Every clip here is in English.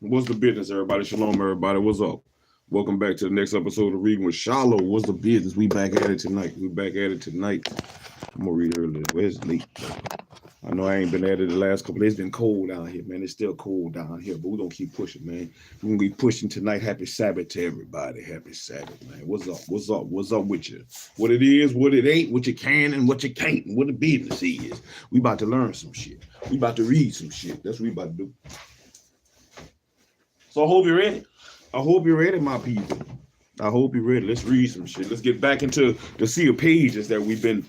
What's the business, everybody? Shalom, everybody. What's up? Welcome back to the next episode of Reading with SHILO. What's the business? We back at it tonight. I'm gonna read earlier. Where's late? I know I ain't been at it the last couple days. It's been cold down here, man. It's still cold down here, but we're gonna keep pushing, man. We're gonna be pushing tonight. Happy Sabbath to everybody. Happy Sabbath, man. What's up? What's up? What's up with you? What it is, what it ain't, what you can and what you can't, and what the business is. We about to learn some shit. We about to read some shit. That's what we about to do. So I hope you're ready. I hope you're ready, my people. I hope you're ready. Let's read some shit. Let's get back into the sea of pages that we've been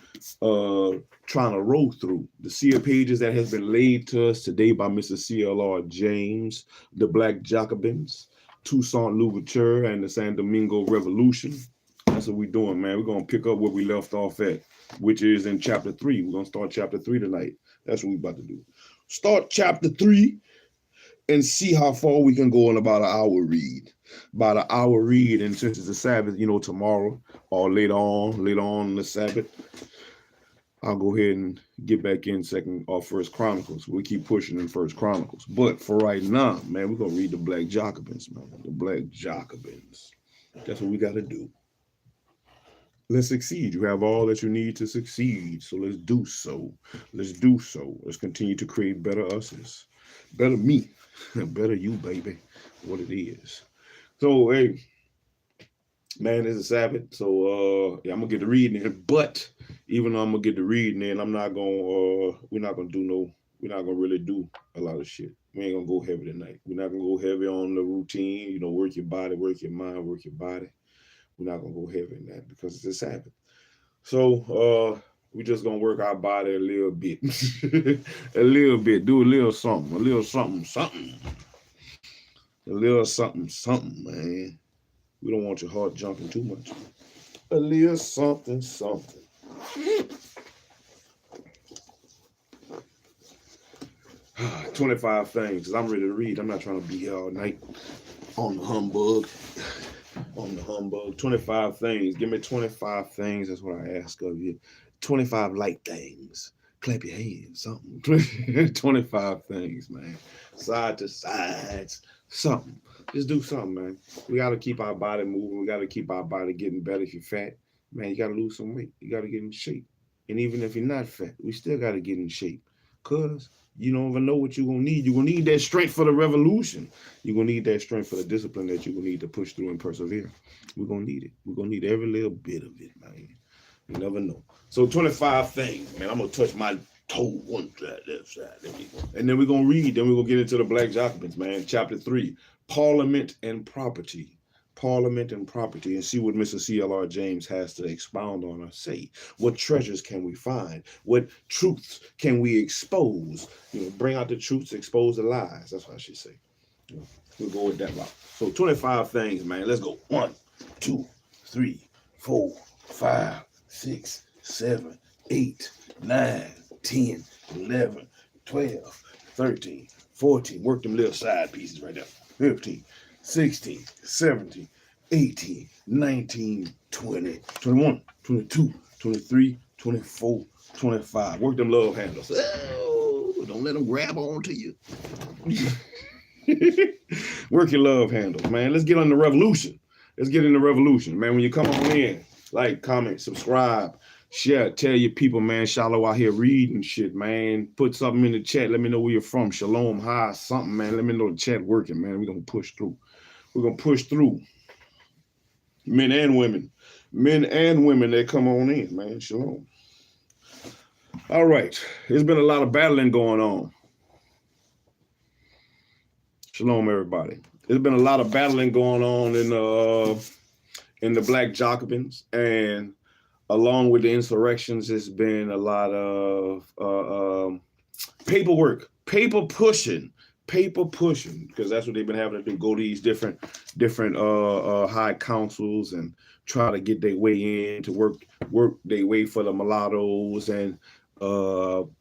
trying to roll through. The sea of pages that has been laid to us today by Mr. C.L.R. James, the Black Jacobins, Toussaint Louverture, and the San Domingo Revolution. That's what we're doing, man. We're going to pick up where we left off at, which is in chapter 3. We're going to start chapter 3 tonight. That's what we're about to do. Start chapter 3. And see how far we can go in about an hour read. And since it's a Sabbath, tomorrow or later on the Sabbath, I'll go ahead and get back in First Chronicles. We keep pushing in First Chronicles. But for right now, man, we're gonna read the Black Jacobins, man. The Black Jacobins. That's what we gotta do. Let's succeed. You have all that you need to succeed. So let's do so. Let's continue to create better us's. Better me. Better you, baby. What it is. So, hey, man, it's a Sabbath. So, I'm gonna get to reading it. But even though I'm gonna get to reading it, we're not gonna really do a lot of shit. We ain't gonna go heavy tonight. We're not gonna go heavy on the routine. Work your body, work your mind, work your body. We're not gonna go heavy in that because it's a Sabbath. So, we just gonna work our body a little bit. A little bit. Do a little something. A little something. A little something, man. We don't want your heart jumping too much. A little something. 25 things, because I'm ready to read. I'm not trying to be here all night on the humbug. 25 things. Give me 25 things. That's what I ask of you. 25 light things. Clap your hands, something. 25 things, man. Side to sides, something. Just do something, man. We got to keep our body moving. We got to keep our body getting better. If you're fat, man, you got to lose some weight. You got to get in shape. And even if you're not fat, we still got to get in shape. Because you don't even know what you're going to need. You're going to need that strength for the revolution. You're going to need that strength for the discipline that you're going to need to push through and persevere. We're going to need it. We're going to need every little bit of it, man. You never know. So 25 things, man. I'm going to touch my toe one side, left side. And then we're going to read. Then we're going to get into the Black Jacobins, man. Chapter 3, Parliament and Property. Parliament and property, and see what Mr. C.L.R. James has to expound on or say. What treasures can we find? What truths can we expose? Bring out the truths, expose the lies. That's what I should say. We'll go with that route. So 25 things, man. Let's go. 1, 2, 3, 4, 5, 6, 7, 8, 9, 10, 11, 12, 13, 14. Work them little side pieces right there. 15, 16, 17, 18, 19, 20, 21, 22, 23, 24, 25. Work them love handles. Oh, don't let them grab onto you. Work your love handles, man. Let's get on the revolution. Let's get in the revolution, man. When you come on in, like, comment, subscribe, share, tell your people, man. SHILO out here reading shit, man. Put something in the chat. Let me know where you're from. Shalom, hi, something, man. Let me know the chat working, man. We're going to push through. We're going to push through. Men and women. Men and women that come on in, man. Shalom. All right. There's been a lot of battling going on. Shalom, everybody. There's been a lot of battling going on in the Black Jacobins, and along with the insurrections, it's been a lot of paperwork, paper pushing, because that's what they've been having to do. Go to these different high councils and try to get their way in to work their way for the mulattoes, and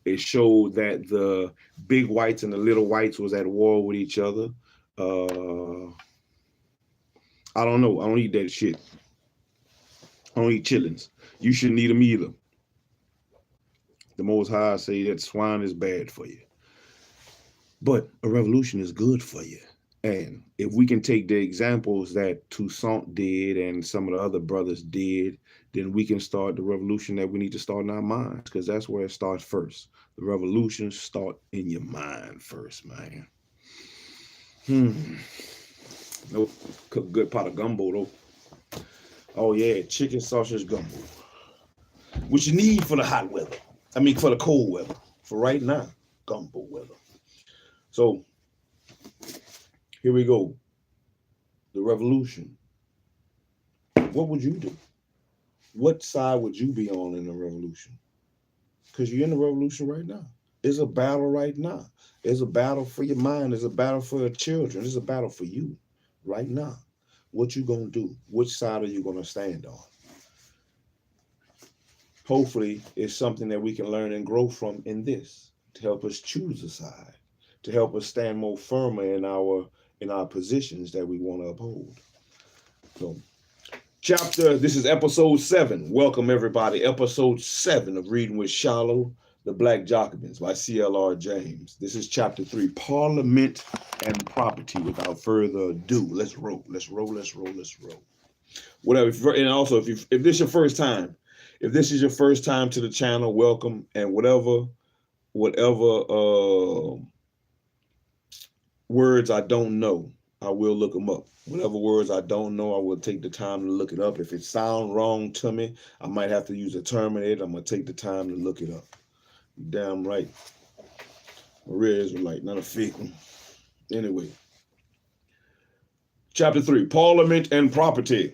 it showed that the big whites and the little whites was at war with each other. I don't know. I don't eat that shit. I don't eat chitlins. You shouldn't eat them either. The Most High say that swine is bad for you. But a revolution is good for you. And if we can take the examples that Toussaint did and some of the other brothers did, then we can start the revolution that we need to start in our minds, because that's where it starts first. The revolution start in your mind first, man. No, cook a good pot of gumbo though. Oh yeah, chicken sausage gumbo, which you need for the hot weather. I mean, for the cold weather. For right now, gumbo weather. So here we go. The revolution. What would you do? What side would you be on in the revolution? Because you're in the revolution right now. It's a battle right now. It's a battle for your mind. It's a battle for your children. It's a battle for you right now. What you gonna do? Which side are you gonna stand on? Hopefully, it's something that we can learn and grow from in this to help us choose a side, to help us stand more firmer in our positions that we want to uphold. So, this is episode 7. Welcome everybody. Episode 7 of Reading with SHILO, the Black Jacobins by C.L.R. James. This is chapter 3, Parliament and Property. Without further ado, let's roll. Whatever. And also, if this is your first time, to the channel, welcome. And whatever words I don't know, I will look them up. Whatever words I don't know, I will take the time to look it up. If it sounds wrong to me, I might have to use a terminator. I'm going to take the time to look it up. Damn right. A real Israelite, not a fake one. Anyway. Chapter 3, Parliament and Property.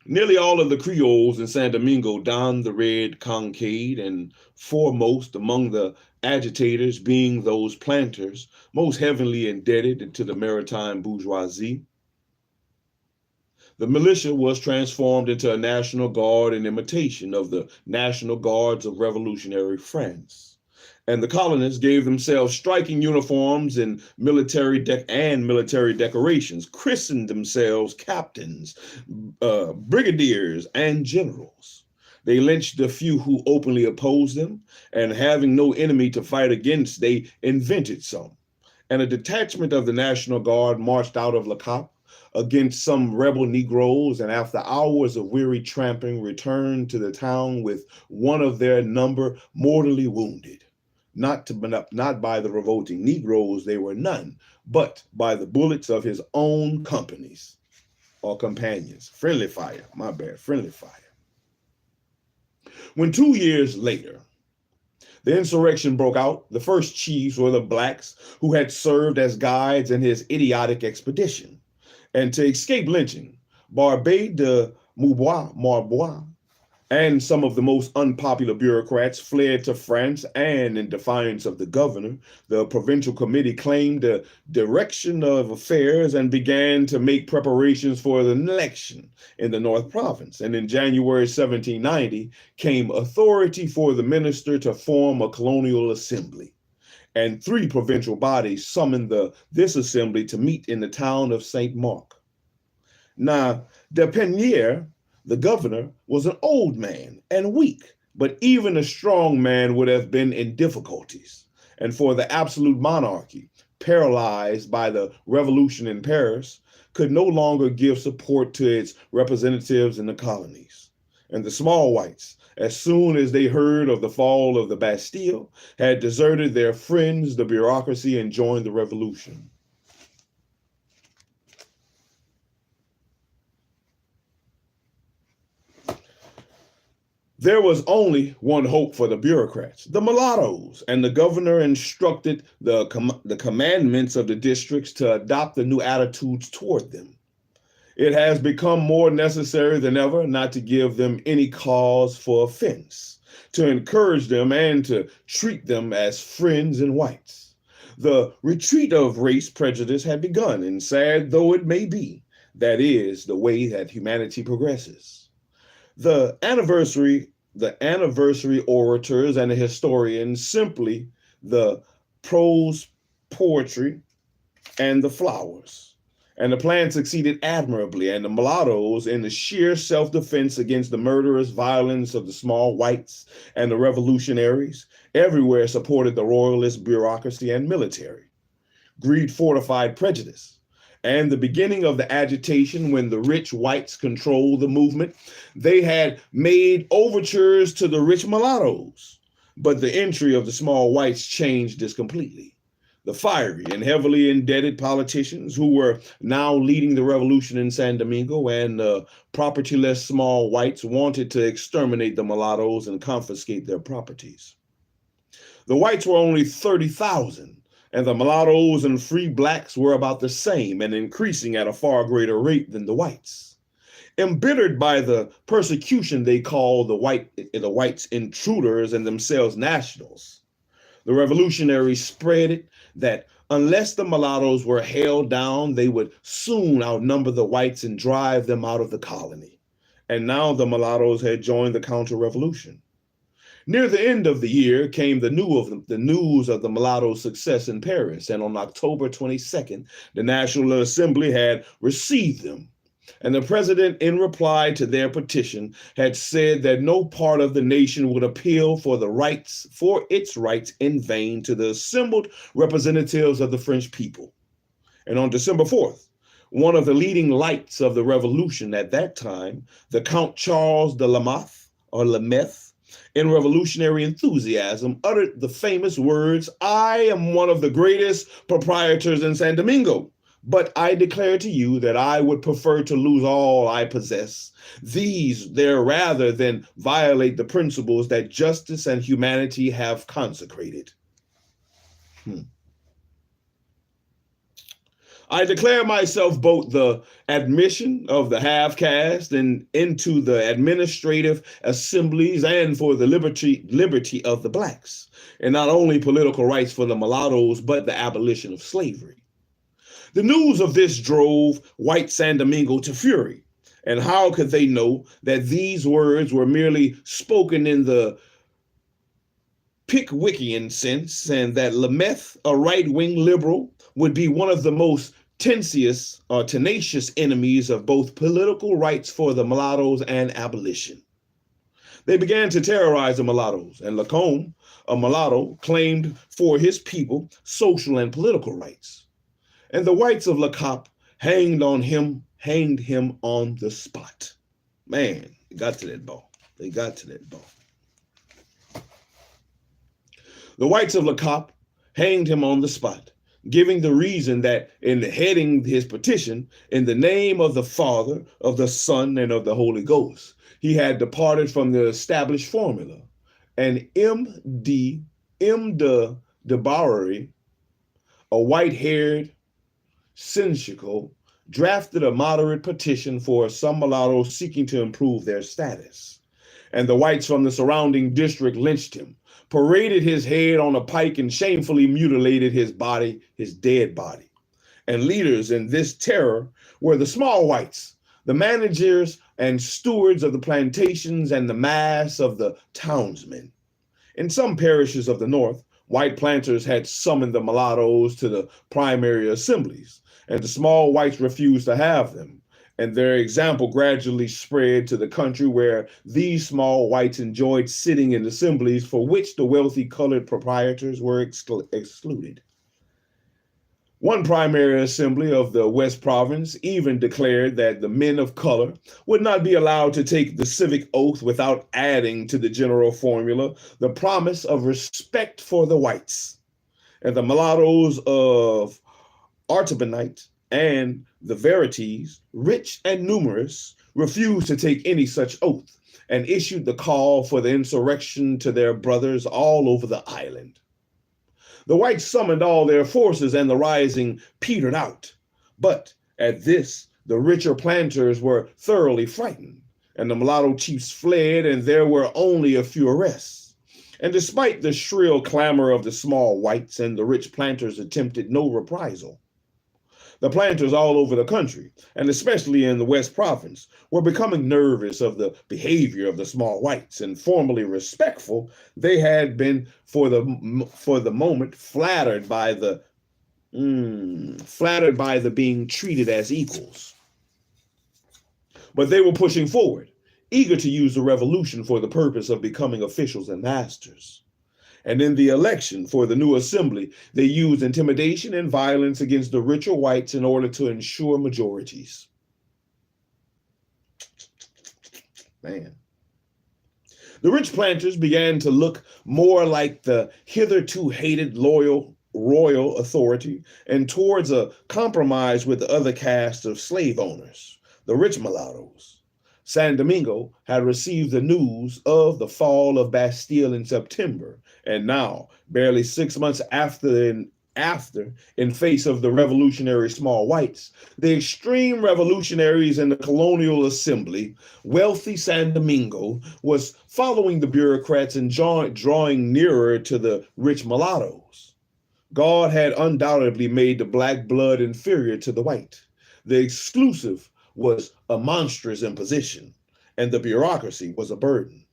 Nearly all of the Creoles in San Domingo donned the red cockade, and foremost among the agitators being those planters most heavily indebted to the maritime bourgeoisie. The militia was transformed into a national guard in imitation of the National Guards of Revolutionary France. And the colonists gave themselves striking uniforms and military decorations, christened themselves captains, brigadiers, and generals. They lynched the few who openly opposed them, and having no enemy to fight against, they invented some. And a detachment of the National Guard marched out of Le Cap against some rebel Negroes, and after hours of weary tramping, returned to the town with one of their number mortally wounded. Not by the revolting Negroes, they were none, but by the bullets of his own companies or companions. Friendly fire, friendly fire. When 2 years later, the insurrection broke out, the first chiefs were the blacks who had served as guides in his idiotic expedition. And to escape lynching, Barbé de Marbois and some of the most unpopular bureaucrats fled to France, and in defiance of the governor, the provincial committee claimed the direction of affairs and began to make preparations for the election in the North Province. And in January 1790 came authority for the minister to form a colonial assembly. And 3 provincial bodies summoned this assembly to meet in the town of St. Mark. Now, de Penier, the governor, was an old man and weak, but even a strong man would have been in difficulties. And for the absolute monarchy, paralyzed by the revolution in Paris, could no longer give support to its representatives in the colonies. And the small whites, as soon as they heard of the fall of the Bastille, had deserted their friends, the bureaucracy, and joined the revolution. There was only one hope for the bureaucrats, the mulattoes, and the governor instructed the commandments of the districts to adopt the new attitudes toward them. It has become more necessary than ever not to give them any cause for offense, to encourage them and to treat them as friends and whites. The retreat of race prejudice had begun, and sad though it may be, that is the way that humanity progresses. The anniversary orators and the historians, simply the prose poetry and the flowers. And the plan succeeded admirably, and the mulattoes, in the sheer self-defense against the murderous violence of the small whites and the revolutionaries, everywhere supported the royalist bureaucracy and military. greed fortified prejudice, and the beginning of the agitation when the rich whites controlled the movement. They had made overtures to the rich mulattoes, but the entry of the small whites changed this completely. The fiery and heavily indebted politicians who were now leading the revolution in San Domingo and propertyless small whites wanted to exterminate the mulattoes and confiscate their properties. The whites were only 30,000, and the mulattoes and free blacks were about the same and increasing at a far greater rate than the whites. Embittered by the persecution they called the whites intruders and themselves nationals, the revolutionaries spread it that unless the mulattoes were held down, they would soon outnumber the whites and drive them out of the colony. And now the mulattoes had joined the counter-revolution. Near the end of the year came the news of the mulattoes' success in Paris, and on October 22nd, the National Assembly had received them. And the president, in reply to their petition, had said that no part of the nation would appeal for its rights in vain to the assembled representatives of the French people. And on December 4th, one of the leading lights of the revolution at that time, the Count Charles de Lameth, in revolutionary enthusiasm, uttered the famous words, "I am one of the greatest proprietors in San Domingo, but I declare to you that I would prefer to lose all I possess, rather than violate the principles that justice and humanity have consecrated. I declare myself both the admission of the half-caste and into the administrative assemblies and for the liberty of the blacks, and not only political rights for the mulattoes, but the abolition of slavery." The news of this drove white San Domingo to fury. And how could they know that these words were merely spoken in the Pickwickian sense, and that Lameth, a right-wing liberal, would be one of the most tenacious enemies of both political rights for the mulattoes and abolition? They began to terrorize the mulattoes, and Lacombe, a mulatto, claimed for his people social and political rights. And the whites of LaCoppe hanged him on the spot. Man, they got to that ball. The whites of LaCoppe hanged him on the spot, giving the reason that in heading his petition, in the name of the Father, of the Son, and of the Holy Ghost, he had departed from the established formula. And M. de Barry, a white-haired Sensical, drafted a moderate petition for some mulattoes seeking to improve their status. And the whites from the surrounding district lynched him, paraded his head on a pike, and shamefully mutilated his dead body. And leaders in this terror were the small whites, the managers and stewards of the plantations, and the mass of the townsmen. In some parishes of the North, white planters had summoned the mulattoes to the primary assemblies, and the small whites refused to have them. And their example gradually spread to the country, where these small whites enjoyed sitting in assemblies for which the wealthy colored proprietors were excluded. One primary assembly of the West Province even declared that the men of color would not be allowed to take the civic oath without adding to the general formula the promise of respect for the whites. And the mulattoes of Artibonite and the Verities, rich and numerous, refused to take any such oath and issued the call for the insurrection to their brothers all over the island. The whites summoned all their forces, and the rising petered out. But at this, the richer planters were thoroughly frightened, and the mulatto chiefs fled, and there were only a few arrests. And despite the shrill clamor of the small whites, and the rich planters attempted no reprisal. The planters all over the country, and especially in the West Province, were becoming nervous of the behavior of the small whites, and formerly respectful, they had been for the moment flattered by the being treated as equals. But they were pushing forward, eager to use the revolution for the purpose of becoming officials and masters. And in the election for the new assembly, they used intimidation and violence against the richer whites in order to ensure majorities. Man. The rich planters began to look more like the hitherto hated royal authority and towards a compromise with the other caste of slave owners, the rich mulattoes. San Domingo had received the news of the fall of Bastille in September, and now, barely 6 months after, in face of the revolutionary small whites, the extreme revolutionaries in the colonial assembly, wealthy San Domingo was following the bureaucrats and drawing nearer to the rich mulattoes. God had undoubtedly made the black blood inferior to the white. The exclusive was a monstrous imposition, and the bureaucracy was a burden.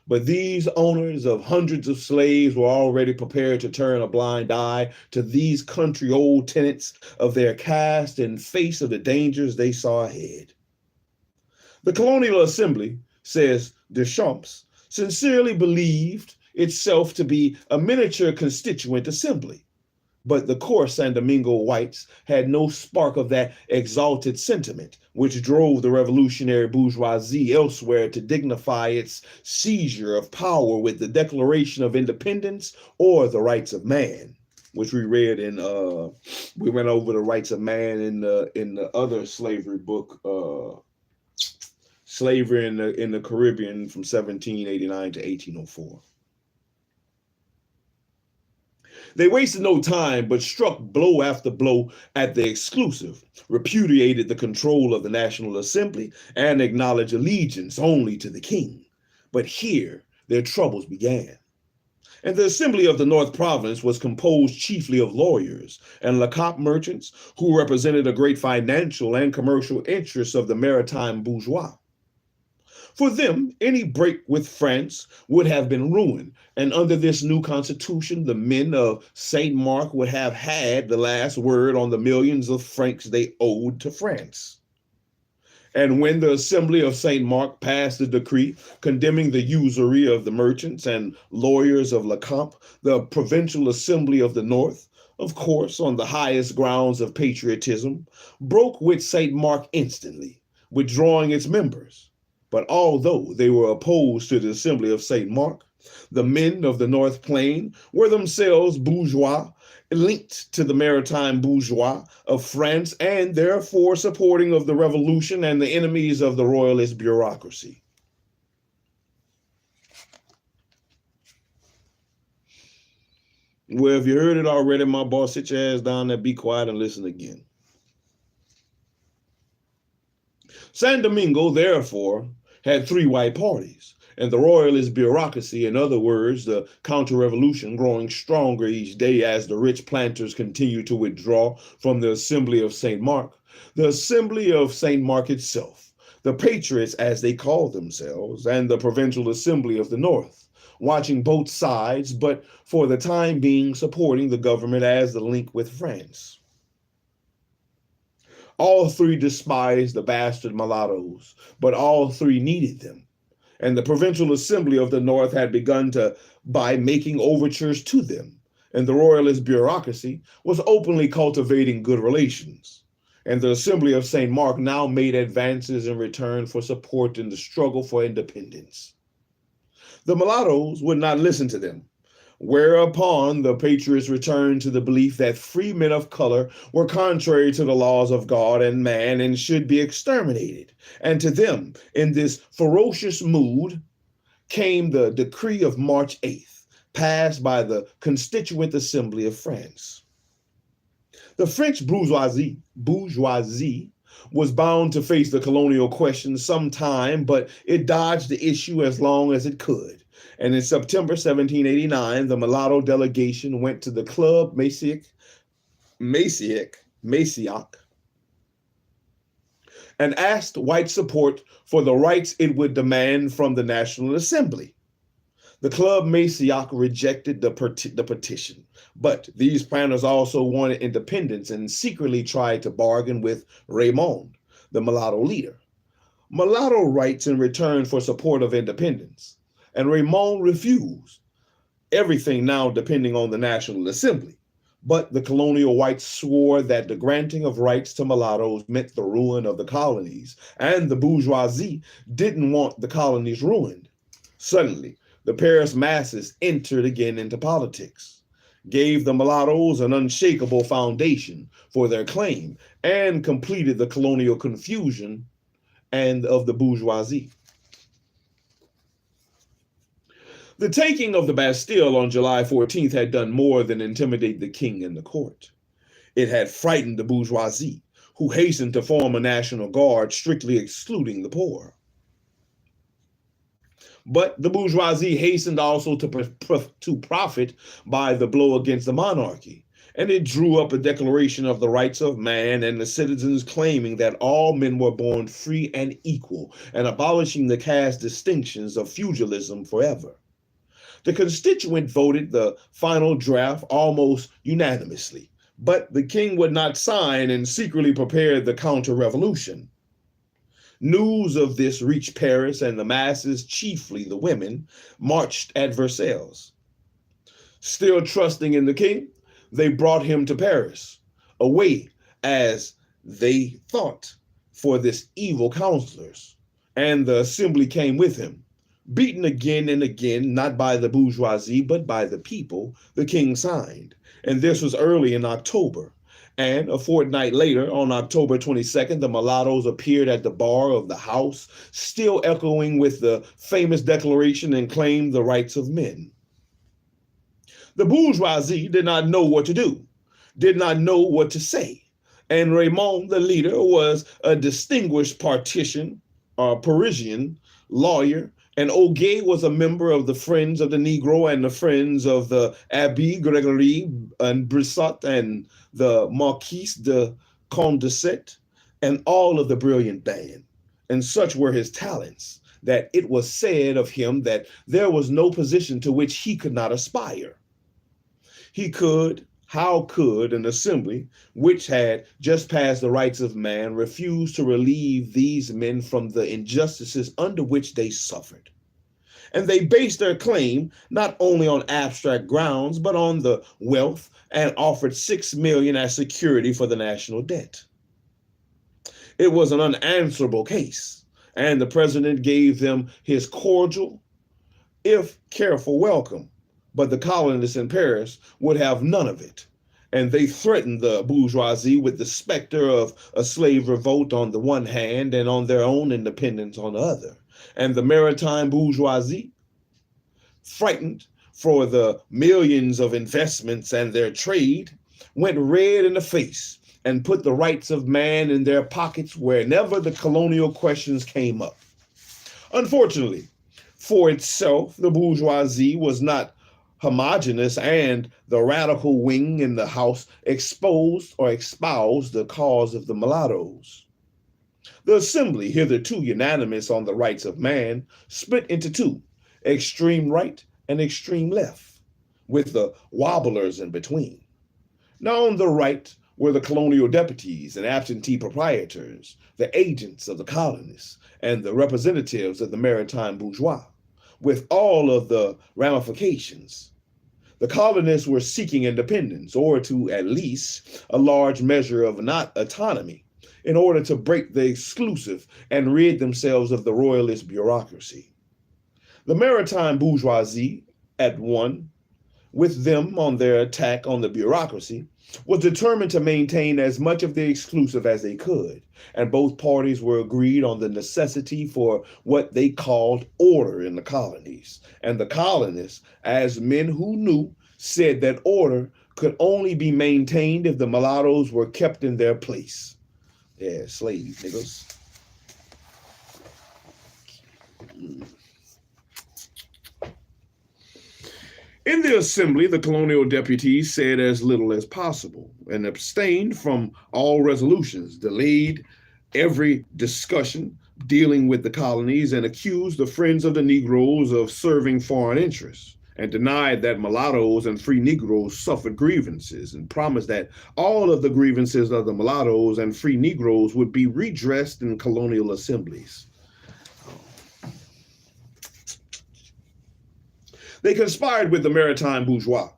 But these owners of hundreds of slaves were already prepared to turn a blind eye to these country-old tenets of their caste in face of the dangers they saw ahead. The Colonial Assembly, says Deschamps, sincerely believed itself to be a miniature constituent assembly. But the coarse San Domingo whites had no spark of that exalted sentiment which drove the revolutionary bourgeoisie elsewhere to dignify its seizure of power with the Declaration of Independence or the rights of man, which we read in we went over the rights of man in the other slavery book, Slavery in the Caribbean from 1789 to 1804. They wasted no time, but struck blow after blow at the exclusive, repudiated the control of the National Assembly, and acknowledged allegiance only to the king. But here their troubles began. And the Assembly of the North Province was composed chiefly of lawyers and LeCoq merchants who represented a great financial and commercial interests of the maritime bourgeois. For them, any break with France would have been ruin, and under this new constitution, the men of St. Mark would have had the last word on the millions of francs they owed to France. And when the Assembly of St. Mark passed the decree condemning the usury of the merchants and lawyers of LeCoq, the Provincial Assembly of the North, of course, on the highest grounds of patriotism, broke with St. Mark instantly, withdrawing its members. But although they were opposed to the Assembly of St. Mark, the men of the North Plain were themselves bourgeois, linked to the maritime bourgeois of France, and therefore supporting of the revolution and the enemies of the royalist bureaucracy. Well, if you heard it already, my boss, sit your ass down there, be quiet, and listen again. San Domingo, therefore, had three white parties, and the royalist bureaucracy, in other words, the counter-revolution, growing stronger each day as the rich planters continued to withdraw from the Assembly of St. Mark. The Assembly of St. Mark itself, the Patriots as they called themselves, and the Provincial Assembly of the North, watching both sides, but for the time being supporting the government as the link with France. All three despised the bastard mulattoes, but all three needed them. And the Provincial Assembly of the North had begun by making overtures to them, and the royalist bureaucracy was openly cultivating good relations. And the Assembly of St. Mark now made advances in return for support in the struggle for independence. The mulattoes would not listen to them, whereupon the patriots returned to the belief that free men of color were contrary to the laws of God and man and should be exterminated. And to them, in this ferocious mood, came the decree of March 8th, passed by the Constituent Assembly of France. The French bourgeoisie was bound to face the colonial question sometime, but it dodged the issue as long as it could. And in September 1789, the mulatto delegation went to the Club Messiac, and asked white support for the rights it would demand from the National Assembly. The Club Messiac rejected the petition, but these planners also wanted independence and secretly tried to bargain with Raymond, the mulatto leader. Mulatto rights in return for support of independence, and Raymond refused. everything now depending on the National Assembly. But the colonial whites swore that the granting of rights to mulattoes meant the ruin of the colonies, and the bourgeoisie didn't want the colonies ruined. Suddenly, the Paris masses entered again into politics, gave the mulattoes an unshakable foundation for their claim, and completed the colonial confusion and of the bourgeoisie. The taking of the Bastille on July 14th had done more than intimidate the king and the court. It had frightened the bourgeoisie, who hastened to form a national guard strictly excluding the poor. But the bourgeoisie hastened also to profit by the blow against the monarchy, and it drew up a declaration of the rights of man and the citizens claiming that all men were born free and equal, and abolishing the caste distinctions of feudalism forever. The constituent voted the final draft almost unanimously, but the king would not sign and secretly prepared the counter-revolution. News of this reached Paris, and the masses, chiefly the women, marched at Versailles. Still trusting in the king, they brought him to Paris, away, as they thought, for this evil counselors, and the assembly came with him. Beaten again and again, not by the bourgeoisie, but by the people, the king signed. And this was early in October. And a fortnight later, on October 22nd, the mulattoes appeared at the bar of the house, still echoing with the famous declaration and claimed the rights of men. The bourgeoisie did not know what to do, did not know what to say. And Raymond, the leader, was a distinguished Parisian lawyer, and Auguet was a member of the Friends of the Negro and the Friends of the Abbé Gregory and Brissot and the Marquis de Condorcet and all of the brilliant band. And such were his talents that it was said of him that there was no position to which he could not aspire. How could an assembly which had just passed the rights of man refuse to relieve these men from the injustices under which they suffered? And they based their claim not only on abstract grounds, but on the wealth, and offered $6 million as security for the national debt. It was an unanswerable case, and the president gave them his cordial, if careful, welcome. But the colonists in Paris would have none of it, and they threatened the bourgeoisie with the specter of a slave revolt on the one hand and on their own independence on the other. And the maritime bourgeoisie, frightened for the millions of investments and their trade, went red in the face and put the rights of man in their pockets whenever the colonial questions came up. Unfortunately, for itself, the bourgeoisie was not homogeneous, and the radical wing in the house exposed or espoused the cause of the mulattoes. The assembly, hitherto unanimous on the rights of man, split into two, extreme right and extreme left, with the wobblers in between. Now on the right were the colonial deputies and absentee proprietors, the agents of the colonists, and the representatives of the maritime bourgeois, with all of the ramifications. The colonists were seeking independence, or to at least a large measure of not autonomy, in order to break the exclusive and rid themselves of the royalist bureaucracy. The maritime bourgeoisie, at one with them on their attack on the bureaucracy, was determined to maintain as much of the exclusive as they could, and both parties were agreed on the necessity for what they called order in the colonies. And the colonists, as men who knew, said that order could only be maintained if the mulattoes were kept in their place. Yeah, slave niggas. In the assembly, the colonial deputies said as little as possible and abstained from all resolutions, delayed every discussion dealing with the colonies, and accused the Friends of the Negroes of serving foreign interests, and denied that mulattoes and free Negroes suffered grievances, and promised that all of the grievances of the mulattoes and free Negroes would be redressed in colonial assemblies. They conspired with the maritime bourgeois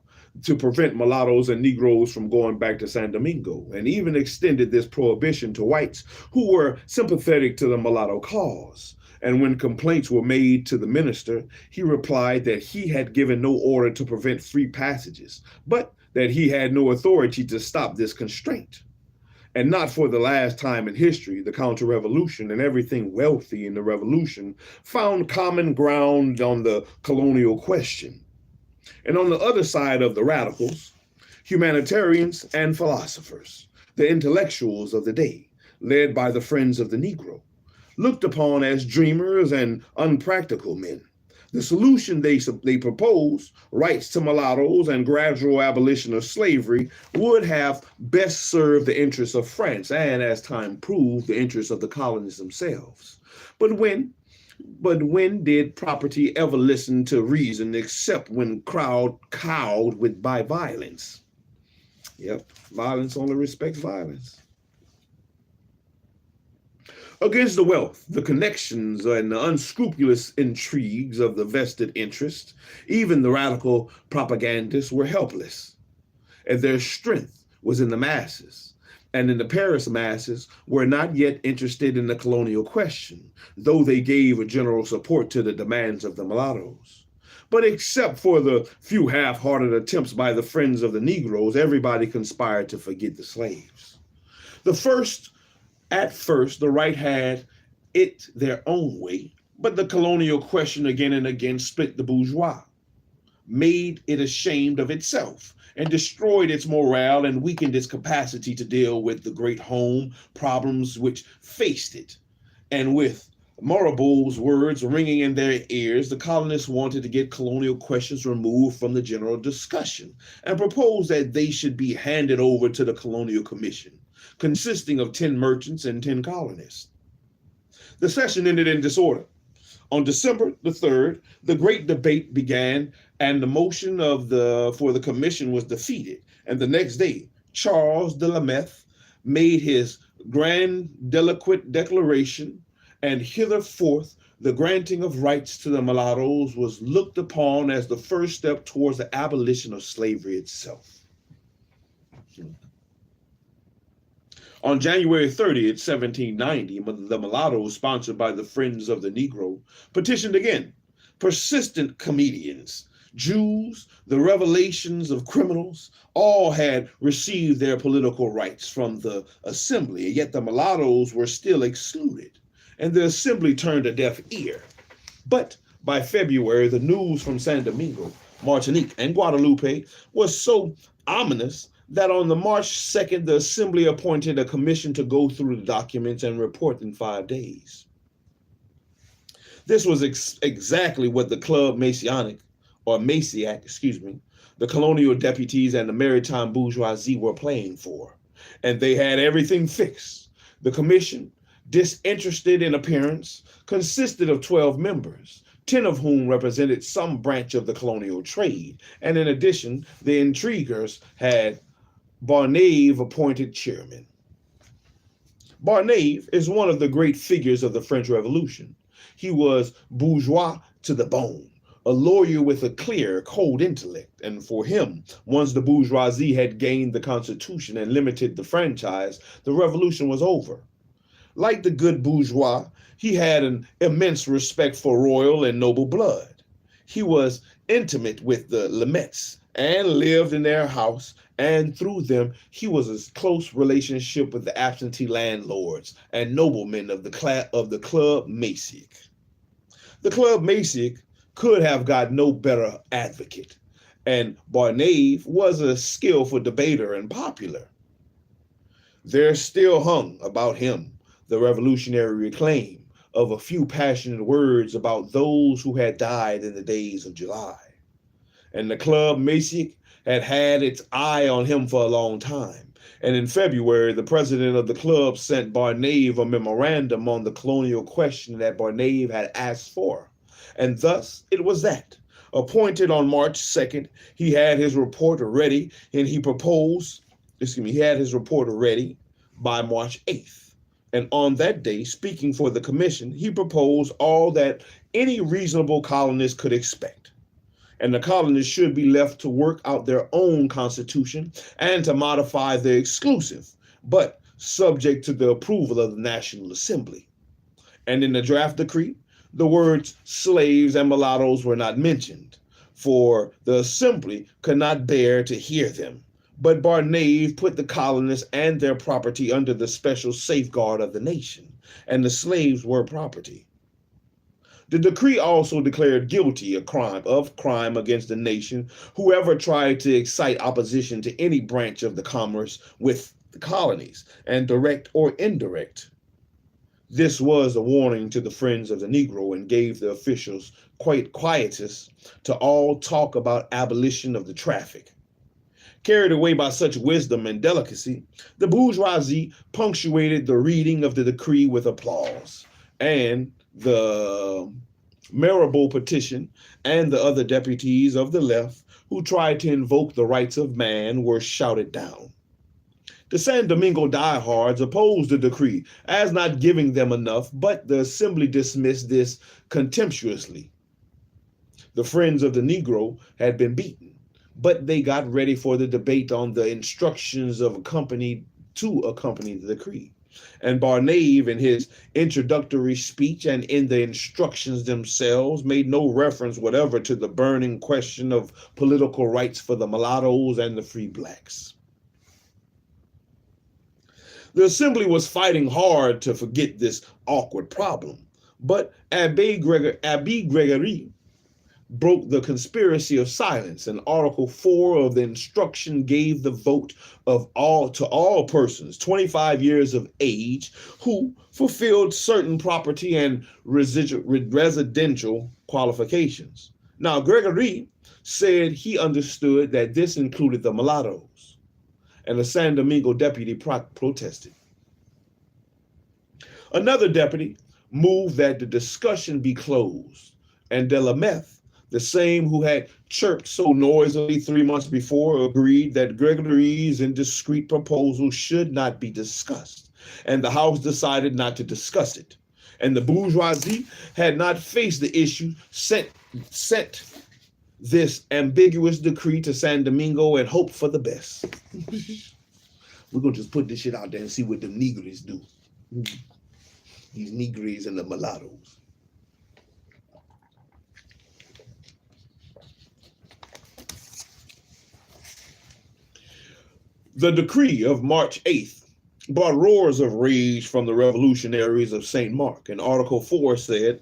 to prevent mulattoes and Negroes from going back to San Domingo, and even extended this prohibition to whites who were sympathetic to the mulatto cause. And when complaints were made to the minister, he replied that he had given no order to prevent free passages, but that he had no authority to stop this constraint. And not for the last time in history, the counter-revolution and everything wealthy in the revolution found common ground on the colonial question. And on the other side of the radicals, humanitarians and philosophers, the intellectuals of the day, led by the friends of the Negro, looked upon as dreamers and unpractical men. The solution they proposed, rights to mulattoes and gradual abolition of slavery, would have best served the interests of France and, as time proved, the interests of the colonists themselves. But when did property ever listen to reason except when crowd cowed by violence? Yep, violence only respects violence. Against the wealth, the connections, and the unscrupulous intrigues of the vested interest, even the radical propagandists were helpless, and their strength was in the masses. And in the Paris masses were not yet interested in the colonial question, though they gave a general support to the demands of the mulattoes. But except for the few half-hearted attempts by the friends of the Negroes, everybody conspired to forget the slaves. At first, the right had it their own way, but the colonial question again and again split the bourgeois, made it ashamed of itself, and destroyed its morale and weakened its capacity to deal with the great home problems which faced it. And with Mirabeau's words ringing in their ears, the colonists wanted to get colonial questions removed from the general discussion and proposed that they should be handed over to the Colonial Commission, consisting of 10 merchants and 10 colonists. The session ended in disorder. On December the 3rd, the great debate began, and the motion for the commission was defeated. And the next day, Charles de la Meth made his grandiloquent declaration, and hitherforth the granting of rights to the mulattoes was looked upon as the first step towards the abolition of slavery itself. On January 30th, 1790, the mulattoes, sponsored by the Friends of the Negro, petitioned again. Persistent comedians, Jews, the revelations of criminals, all had received their political rights from the assembly, yet the mulattoes were still excluded, and the assembly turned a deaf ear. But by February, the news from San Domingo, Martinique, and Guadeloupe was so ominous that on the March 2nd, the assembly appointed a commission to go through the documents and report in 5 days. This was exactly what the Club Messianic, or Messiac, the colonial deputies and the maritime bourgeoisie were playing for. And they had everything fixed. The commission, disinterested in appearance, consisted of 12 members, 10 of whom represented some branch of the colonial trade. And in addition, the intriguers had Barnave appointed chairman. Barnave is one of the great figures of the French Revolution. He was bourgeois to the bone, a lawyer with a clear, cold intellect, and for him, once the bourgeoisie had gained the Constitution and limited the franchise, the revolution was over. Like the good bourgeois, he had an immense respect for royal and noble blood. He was intimate with the Lemets and lived in their house, and through them, he was in close relationship with the absentee landlords and noblemen of the Club Messiac. The Club Messiac could have got no better advocate, and Barnave was a skillful debater and popular. There still hung about him the revolutionary reclaim of a few passionate words about those who had died in the days of July. And the Club Messiac had its eye on him for a long time. And in February, the president of the club sent Barnave a memorandum on the colonial question that Barnave had asked for. And thus it was that, appointed on March 2nd, he had his report ready, and he had his report ready by March 8th. And on that day, speaking for the commission, he proposed all that any reasonable colonist could expect. and the colonists should be left to work out their own constitution and to modify the exclusive, but subject to the approval of the National Assembly. And in the draft decree, the words slaves and mulattoes were not mentioned, for the Assembly could not bear to hear them. But Barnave put the colonists and their property under the special safeguard of the nation, and the slaves were property. The decree also declared guilty of crime against the nation whoever tried to excite opposition to any branch of the commerce with the colonies, and direct or indirect. This was a warning to the friends of the Negro and gave the officials quietus to all talk about abolition of the traffic. Carried away by such wisdom and delicacy, the bourgeoisie punctuated the reading of the decree with applause, and the Marable petition and the other deputies of the left who tried to invoke the rights of man were shouted down. The San Domingo diehards opposed the decree as not giving them enough, but the Assembly dismissed this contemptuously. The friends of the Negro had been beaten, but they got ready for the debate on the instructions to accompany the decree. And Barnave, in his introductory speech and in the instructions themselves, made no reference whatever to the burning question of political rights for the mulattoes and the free blacks. The Assembly was fighting hard to forget this awkward problem, but Abbé Gregory broke the conspiracy of silence, and Article 4 of the instruction gave the vote to all persons 25 years of age who fulfilled certain property and residential qualifications. Now, Gregory said he understood that this included the mulattoes, and the San Domingo deputy protested. Another deputy moved that the discussion be closed, and Delameth, the same who had chirped so noisily 3 months before, agreed that Gregory's indiscreet proposal should not be discussed, and the House decided not to discuss it. And the bourgeoisie had not faced the issue, sent this ambiguous decree to San Domingo and hoped for the best. We're going to just put this shit out there and see what the Negros do. These Negros and the mulattoes. The decree of March 8th brought roars of rage from the revolutionaries of St. Mark, and Article 4 said,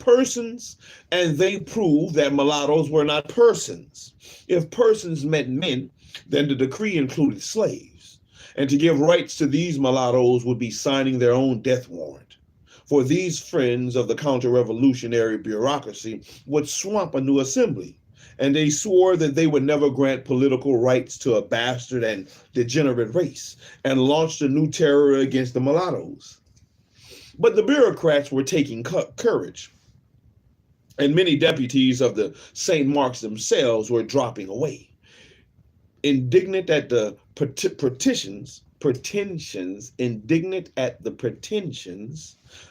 persons, and they proved that mulattoes were not persons. If persons meant men, then the decree included slaves, and to give rights to these mulattoes would be signing their own death warrant. For these friends of the counter-revolutionary bureaucracy would swamp a new assembly, and they swore that they would never grant political rights to a bastard and degenerate race, and launched a new terror against the mulattoes. But the bureaucrats were taking courage, and many deputies of the St. Mark's themselves were dropping away. Indignant at the pretensions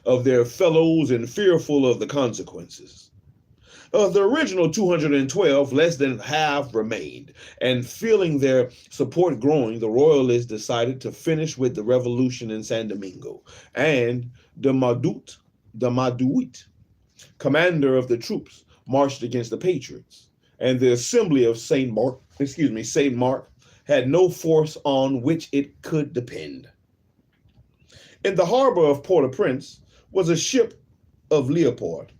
of their fellows and fearful of the consequences. Of the original 212, less than half remained, and feeling their support growing, the Royalists decided to finish with the revolution in San Domingo, and the Maduit, commander of the troops, marched against the Patriots, and the Assembly of St. Mark had no force on which it could depend. In the harbor of Port-au-Prince was a ship of Leopard,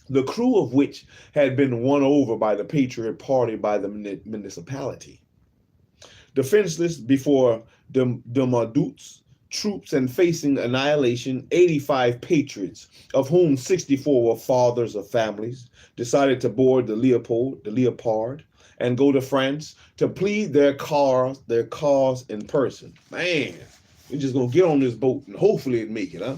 the crew of which had been won over by the Patriot Party by the municipality. Defenseless before the Madut's troops and facing annihilation, 85 patriots, of whom 64 were fathers of families, decided to board the Leopard and go to France to plead their cause in person. Man, we're just gonna get on this boat and hopefully it make it, huh?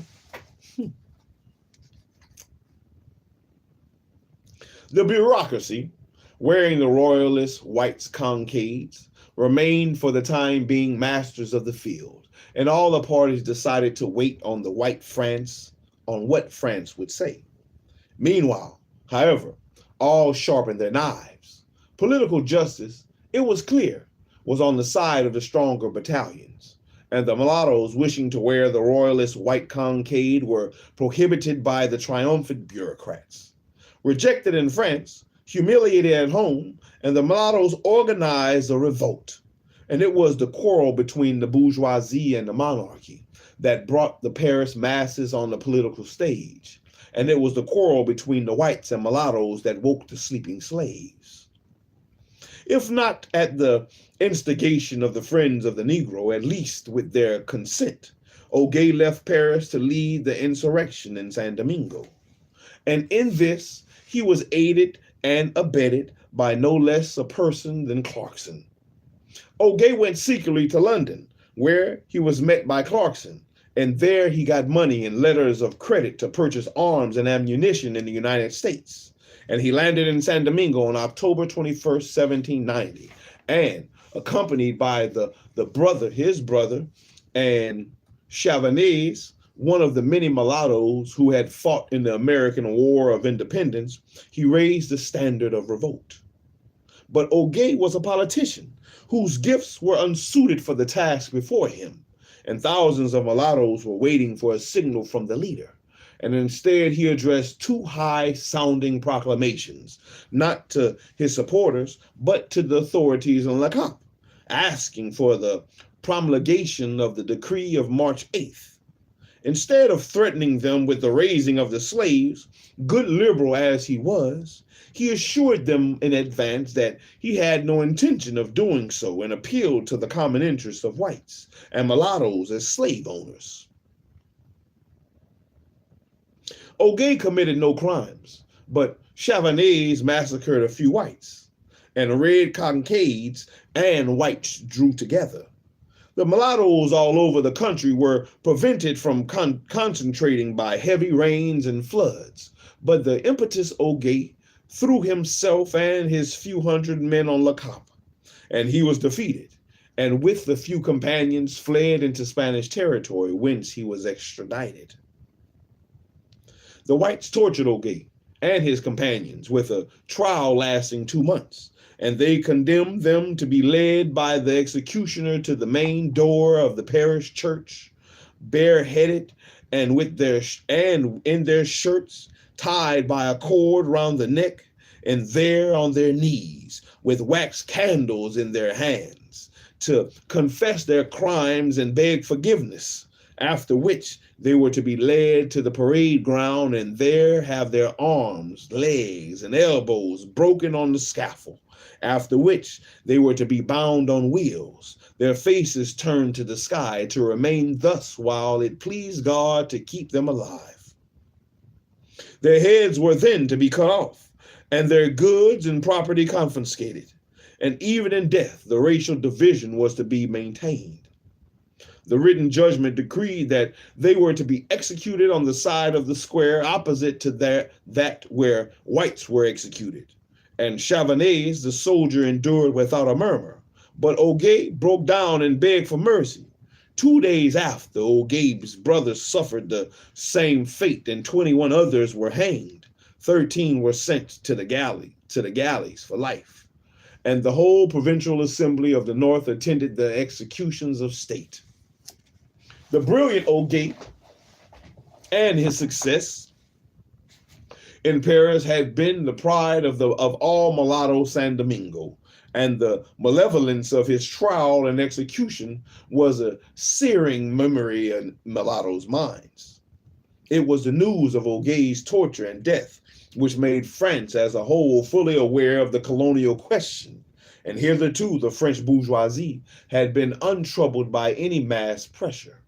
The bureaucracy, wearing the royalist whites cockades, remained for the time being masters of the field, and all the parties decided to wait on what France would say. Meanwhile, However, all sharpened their knives. Political justice, it was clear, was on the side of the stronger battalions, and the mulattoes wishing to wear the royalist white cockade were prohibited by the triumphant bureaucrats. Rejected in France, humiliated at home, and the mulattoes organized a revolt. And it was the quarrel between the bourgeoisie and the monarchy that brought the Paris masses on the political stage. And it was the quarrel between the whites and mulattoes that woke the sleeping slaves. If not at the instigation of the friends of the Negro, at least with their consent, Ogé left Paris to lead the insurrection in San Domingo. And in this, he was aided and abetted by no less a person than Clarkson. Ogé went secretly to London, where he was met by Clarkson, and there he got money and letters of credit to purchase arms and ammunition in the United States. And he landed in San Domingo on October 21st, 1790, and accompanied by his brother, and Chavannes, one of the many mulattoes who had fought in the American War of Independence, he raised the standard of revolt. But Ogé was a politician whose gifts were unsuited for the task before him, and thousands of mulattoes were waiting for a signal from the leader. And instead, he addressed two high-sounding proclamations, not to his supporters, but to the authorities in Le Cap, asking for the promulgation of the decree of March 8th. Instead of threatening them with the raising of the slaves, good liberal as he was, he assured them in advance that he had no intention of doing so, and appealed to the common interests of whites and mulattoes as slave owners. Ogé committed no crimes, but Chavannes massacred a few whites, and red cockades and whites drew together. The mulattoes all over the country were prevented from concentrating by heavy rains and floods, but the impetuous Ogé threw himself and his few hundred men on Le Cap, and he was defeated, and with the few companions fled into Spanish territory, whence he was extradited. The whites tortured Ogé and his companions with a trial lasting 2 months, and they condemned them to be led by the executioner to the main door of the parish church, bareheaded and in their shirts, tied by a cord round the neck, and there on their knees, with wax candles in their hands, to confess their crimes and beg forgiveness, after which they were to be led to the parade ground and there have their arms, legs, and elbows broken on the scaffold, after which they were to be bound on wheels, their faces turned to the sky, to remain thus while it pleased God to keep them alive. Their heads were then to be cut off, and their goods and property confiscated, and even in death the racial division was to be maintained. The written judgment decreed that they were to be executed on the side of the square opposite to that where whites were executed. And Chavannes, the soldier, endured without a murmur, but Ogé broke down and begged for mercy. 2 days after, Ogé's brothers suffered the same fate, and 21 others were hanged. 13 were sent to the galleys for life. And the whole provincial assembly of the North attended the executions of state. The brilliant Ogé and his success in Paris had been the pride of all mulatto San Domingo, and the malevolence of his trial and execution was a searing memory in mulattoes' minds. It was the news of Ogé's torture and death which made France as a whole fully aware of the colonial question, and hitherto the French bourgeoisie had been untroubled by any mass pressure.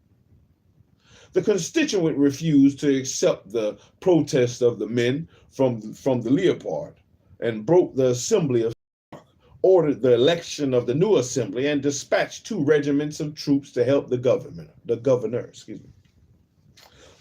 The constituent refused to accept the protest of the men from the Leopard, and broke the assembly of C.L.R, ordered the election of the new assembly, and dispatched 2 regiments of troops to help the governor.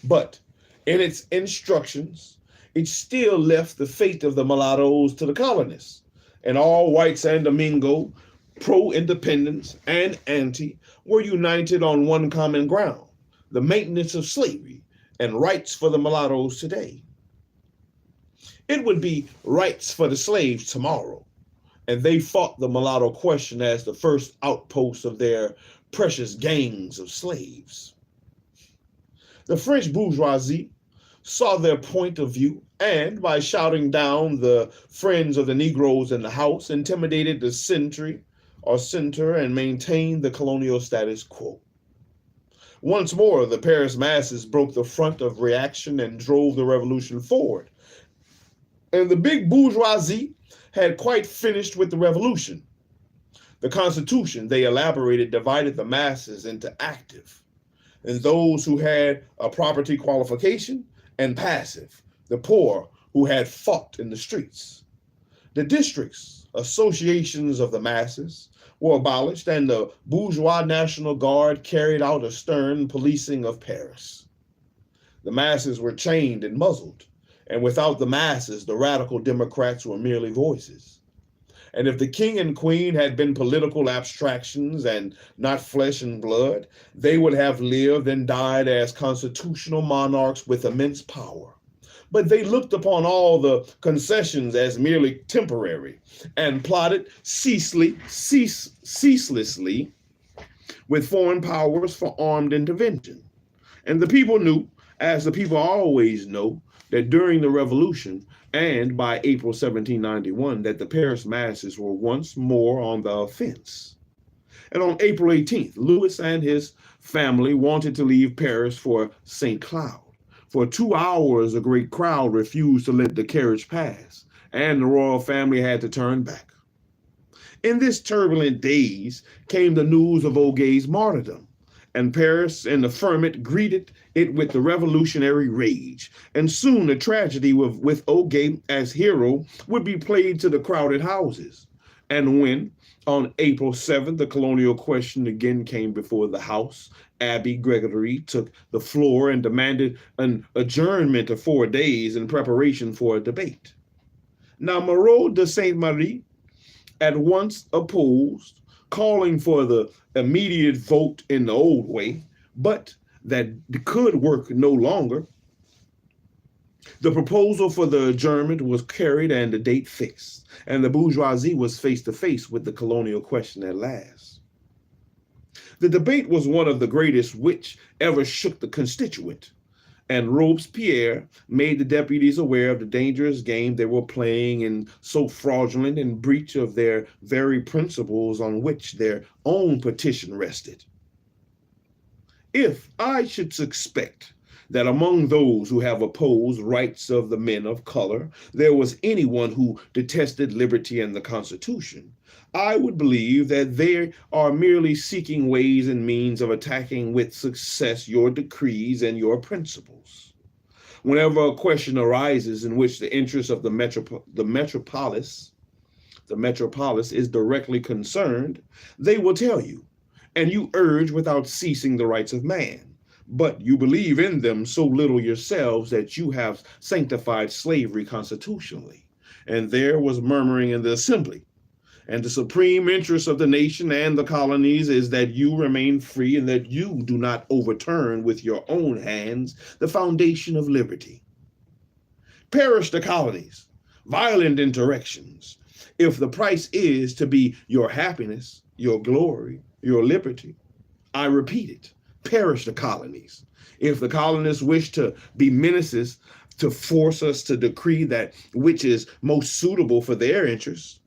But in its instructions, it still left the fate of the mulattoes to the colonists, and all white San Domingo, pro-independence and anti, were united on one common ground: the maintenance of slavery and rights for the mulattoes today. It would be rights for the slaves tomorrow. And they fought the mulatto question as the first outpost of their precious gangs of slaves. The French bourgeoisie saw their point of view and, by shouting down the friends of the Negroes in the house, intimidated the center and maintained the colonial status quo. Once more, the Paris masses broke the front of reaction and drove the revolution forward. And the big bourgeoisie had quite finished with the revolution. The Constitution they elaborated divided the masses into active, and those who had a property qualification, and passive, the poor who had fought in the streets. The districts, associations of the masses, were abolished, and the bourgeois National Guard carried out a stern policing of Paris. The masses were chained and muzzled, and without the masses, the radical Democrats were merely voices. And if the king and queen had been political abstractions and not flesh and blood, they would have lived and died as constitutional monarchs with immense power. But they looked upon all the concessions as merely temporary and plotted ceaselessly with foreign powers for armed intervention. And the people knew, as the people always know, that during the revolution and by April 1791, that the Paris masses were once more on the offense. And on April 18th, Louis and his family wanted to leave Paris for St. Cloud. For 2 hours, a great crowd refused to let the carriage pass, and the royal family had to turn back. In this turbulent days came the news of Ogé's martyrdom, and Paris and the firmament greeted it with the revolutionary rage. And soon the tragedy with Ogé as hero would be played to the crowded houses. And when, on April 7th, the colonial question again came before the House, Abbe Gregory took the floor and demanded an adjournment of 4 days in preparation for a debate. Now, Moreau de Saint-Marie at once opposed, calling for the immediate vote in the old way, but that could work no longer. The proposal for the adjournment was carried and the date fixed, and the bourgeoisie was face to face with the colonial question at last. The debate was one of the greatest which ever shook the constituent, and Robespierre made the deputies aware of the dangerous game they were playing in so fraudulent and breach of their very principles on which their own petition rested. If I should suspect that among those who have opposed rights of the men of color, there was anyone who detested liberty and the Constitution, I would believe that they are merely seeking ways and means of attacking with success your decrees and your principles. Whenever a question arises in which the interest of the metropolis is directly concerned, they will tell you, and you urge without ceasing the rights of man. But you believe in them so little yourselves that you have sanctified slavery constitutionally. And there was murmuring in the assembly. And the supreme interest of the nation and the colonies is that you remain free and that you do not overturn with your own hands the foundation of liberty. Perish the colonies, violent insurrections. If the price is to be your happiness, your glory, your liberty, I repeat it. Perish the colonies. If the colonists wish to be menaces to force us to decree that which is most suitable for their interests,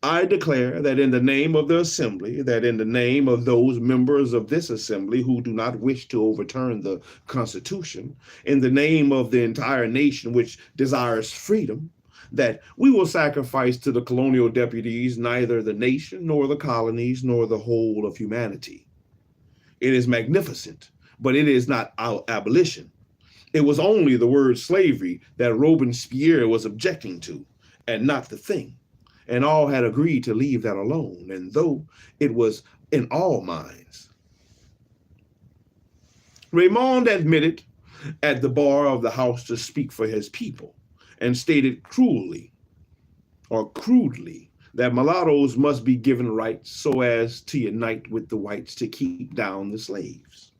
I declare that in the name of the assembly, that in the name of those members of this assembly who do not wish to overturn the Constitution, in the name of the entire nation which desires freedom, that we will sacrifice to the colonial deputies neither the nation nor the colonies nor the whole of humanity. It is magnificent, but it is not our abolition. It was only the word slavery that Robespierre was objecting to, and not the thing. And all had agreed to leave that alone, and though it was in all minds. Raymond admitted at the bar of the House to speak for his people, and stated crudely, that mulattoes must be given rights so as to unite with the whites to keep down the slaves.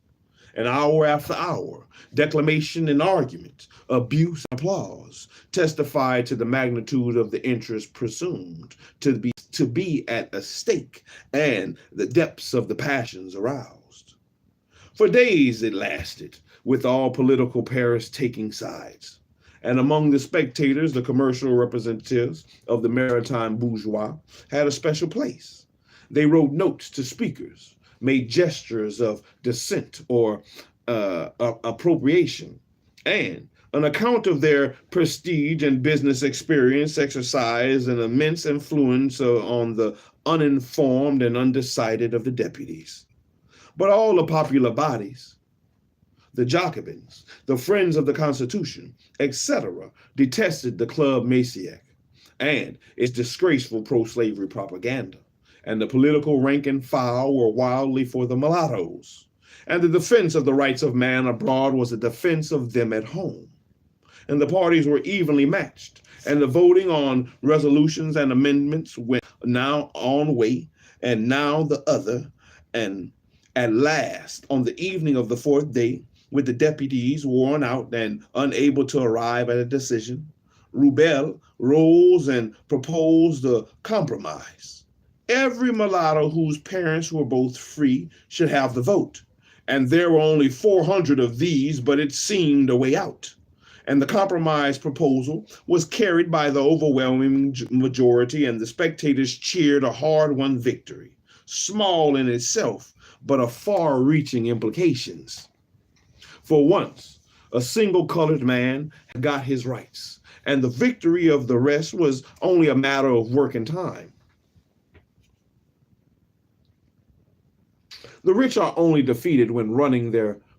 and hour after hour, declamation and argument, abuse and applause testified to the magnitude of the interest presumed to be at a stake and the depths of the passions aroused. For days it lasted, with all political Paris taking sides. And among the spectators, the commercial representatives of the maritime bourgeois had a special place. They wrote notes to speakers, made gestures of dissent or appropriation, and an account of their prestige and business experience exercised an immense influence on the uninformed and undecided of the deputies. But all the popular bodies, the Jacobins, the Friends of the Constitution, etc., detested the Club Messiac and its disgraceful pro-slavery propaganda, and the political rank and file were wildly for the mulattoes, and the defense of the rights of man abroad was a defense of them at home. And the parties were evenly matched, and the voting on resolutions and amendments went now one way and now the other, and at last, on the evening of the fourth day, with the deputies worn out and unable to arrive at a decision, Rubel rose and proposed a compromise. Every mulatto whose parents were both free should have the vote, and there were only 400 of these, but it seemed a way out. And the compromise proposal was carried by the overwhelming majority, and the spectators cheered a hard-won victory, small in itself, but of far-reaching implications. For once, a single colored man got his rights, and the victory of the rest was only a matter of work and time. The rich are only defeated when running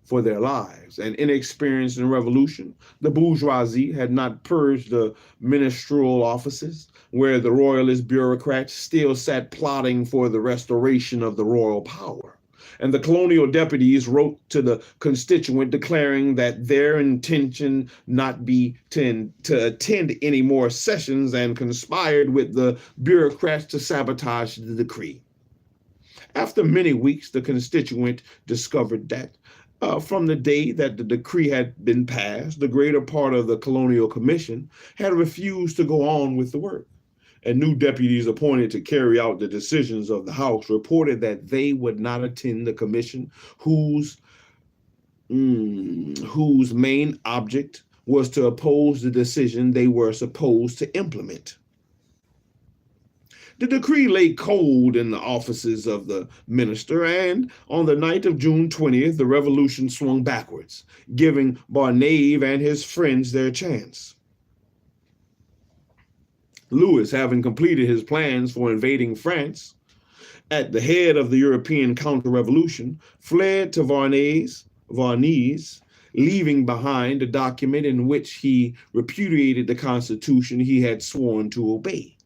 for their lives, and inexperienced in revolution, the bourgeoisie had not purged the ministerial offices, where the royalist bureaucrats still sat plotting for the restoration of the royal power. And the colonial deputies wrote to the constituent declaring that their intention not be to attend any more sessions, and conspired with the bureaucrats to sabotage the decree. After many weeks, the constituent discovered that from the day that the decree had been passed, the greater part of the colonial commission had refused to go on with the work. And new deputies appointed to carry out the decisions of the House reported that they would not attend the commission, whose main object was to oppose the decision they were supposed to implement. The decree lay cold in the offices of the minister, and on the night of June 20th, the revolution swung backwards, giving Barnave and his friends their chance. Louis, having completed his plans for invading France, at the head of the European counter-revolution, fled to Varnes, leaving behind a document in which he repudiated the constitution he had sworn to obey.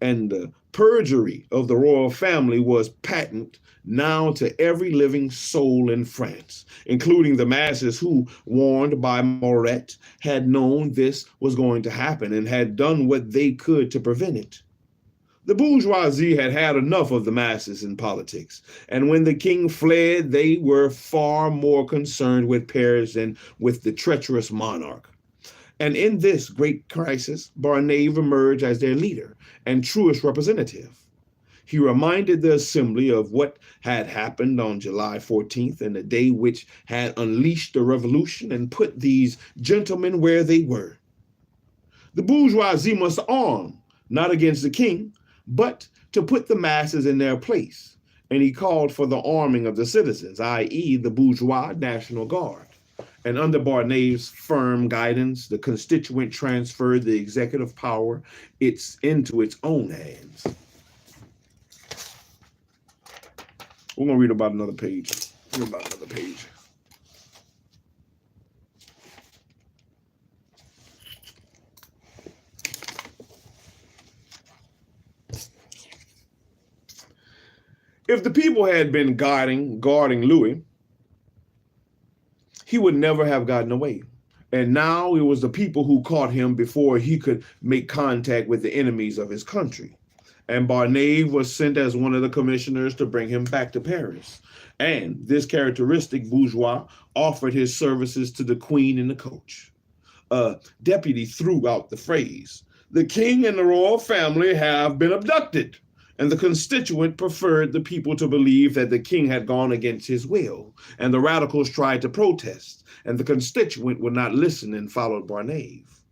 And the perjury of the royal family was patent now to every living soul in France, including the masses who, warned by Moret, had known this was going to happen and had done what they could to prevent it. The bourgeoisie had had enough of the masses in politics, and when the king fled, they were far more concerned with Paris than with the treacherous monarch. And in this great crisis, Barnave emerged as their leader and truest representative. He reminded the assembly of what had happened on July 14th and the day which had unleashed the revolution and put these gentlemen where they were. The bourgeoisie must arm, not against the king, but to put the masses in their place. And he called for the arming of the citizens, i.e. the bourgeois National Guard. And under Barnave's firm guidance, the constituent transferred the executive power into its own hands. We're going to read about another page. If the people had been guarding Louis, he would never have gotten away. And now it was the people who caught him before he could make contact with the enemies of his country. and Barnave was sent as one of the commissioners to bring him back to Paris. And this characteristic bourgeois offered his services to the queen in the coach. A deputy threw out the phrase, "The king and the royal family have been abducted," and the constituent preferred the people to believe that the king had gone against his will, and the radicals tried to protest, and the constituent would not listen and followed Barnave.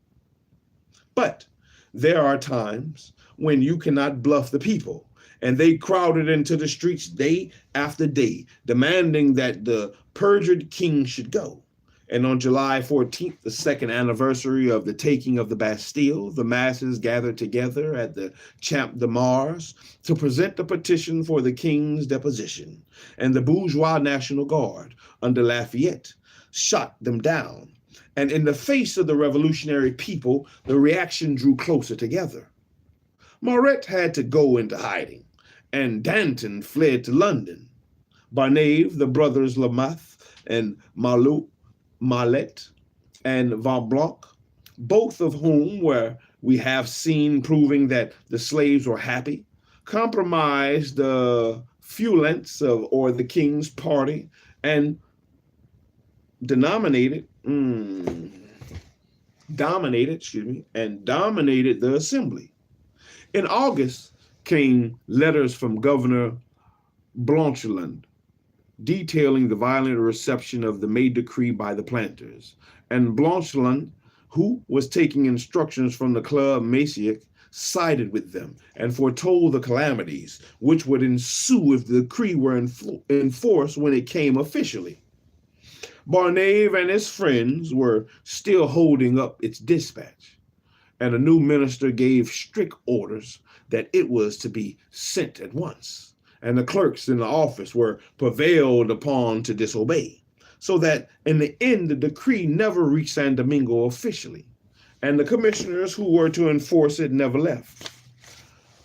But there are times when you cannot bluff the people, and they crowded into the streets day after day, demanding that the perjured king should go. And on July 14th, the second anniversary of the taking of the Bastille, the masses gathered together at the Champ de Mars to present a petition for the king's deposition, and the bourgeois National Guard under Lafayette shot them down. And in the face of the revolutionary people, the reaction drew closer together. Maurette had to go into hiding, and Danton fled to London. Barnave, the brothers Lamoth and Mallet and Van Blanc, both of whom we have seen proving that the slaves were happy, compromised the Feuillants or the king's party and dominated the assembly. In August came letters from Governor Blancheland detailing the violent reception of the May decree by the planters, and Blancheland, who was taking instructions from the Club Messiac, sided with them and foretold the calamities which would ensue if the decree were enforced when it came officially. Barnave and his friends were still holding up its dispatch, and a new minister gave strict orders that it was to be sent at once, and the clerks in the office were prevailed upon to disobey, so that in the end the decree never reached San Domingo officially, and the commissioners who were to enforce it never left.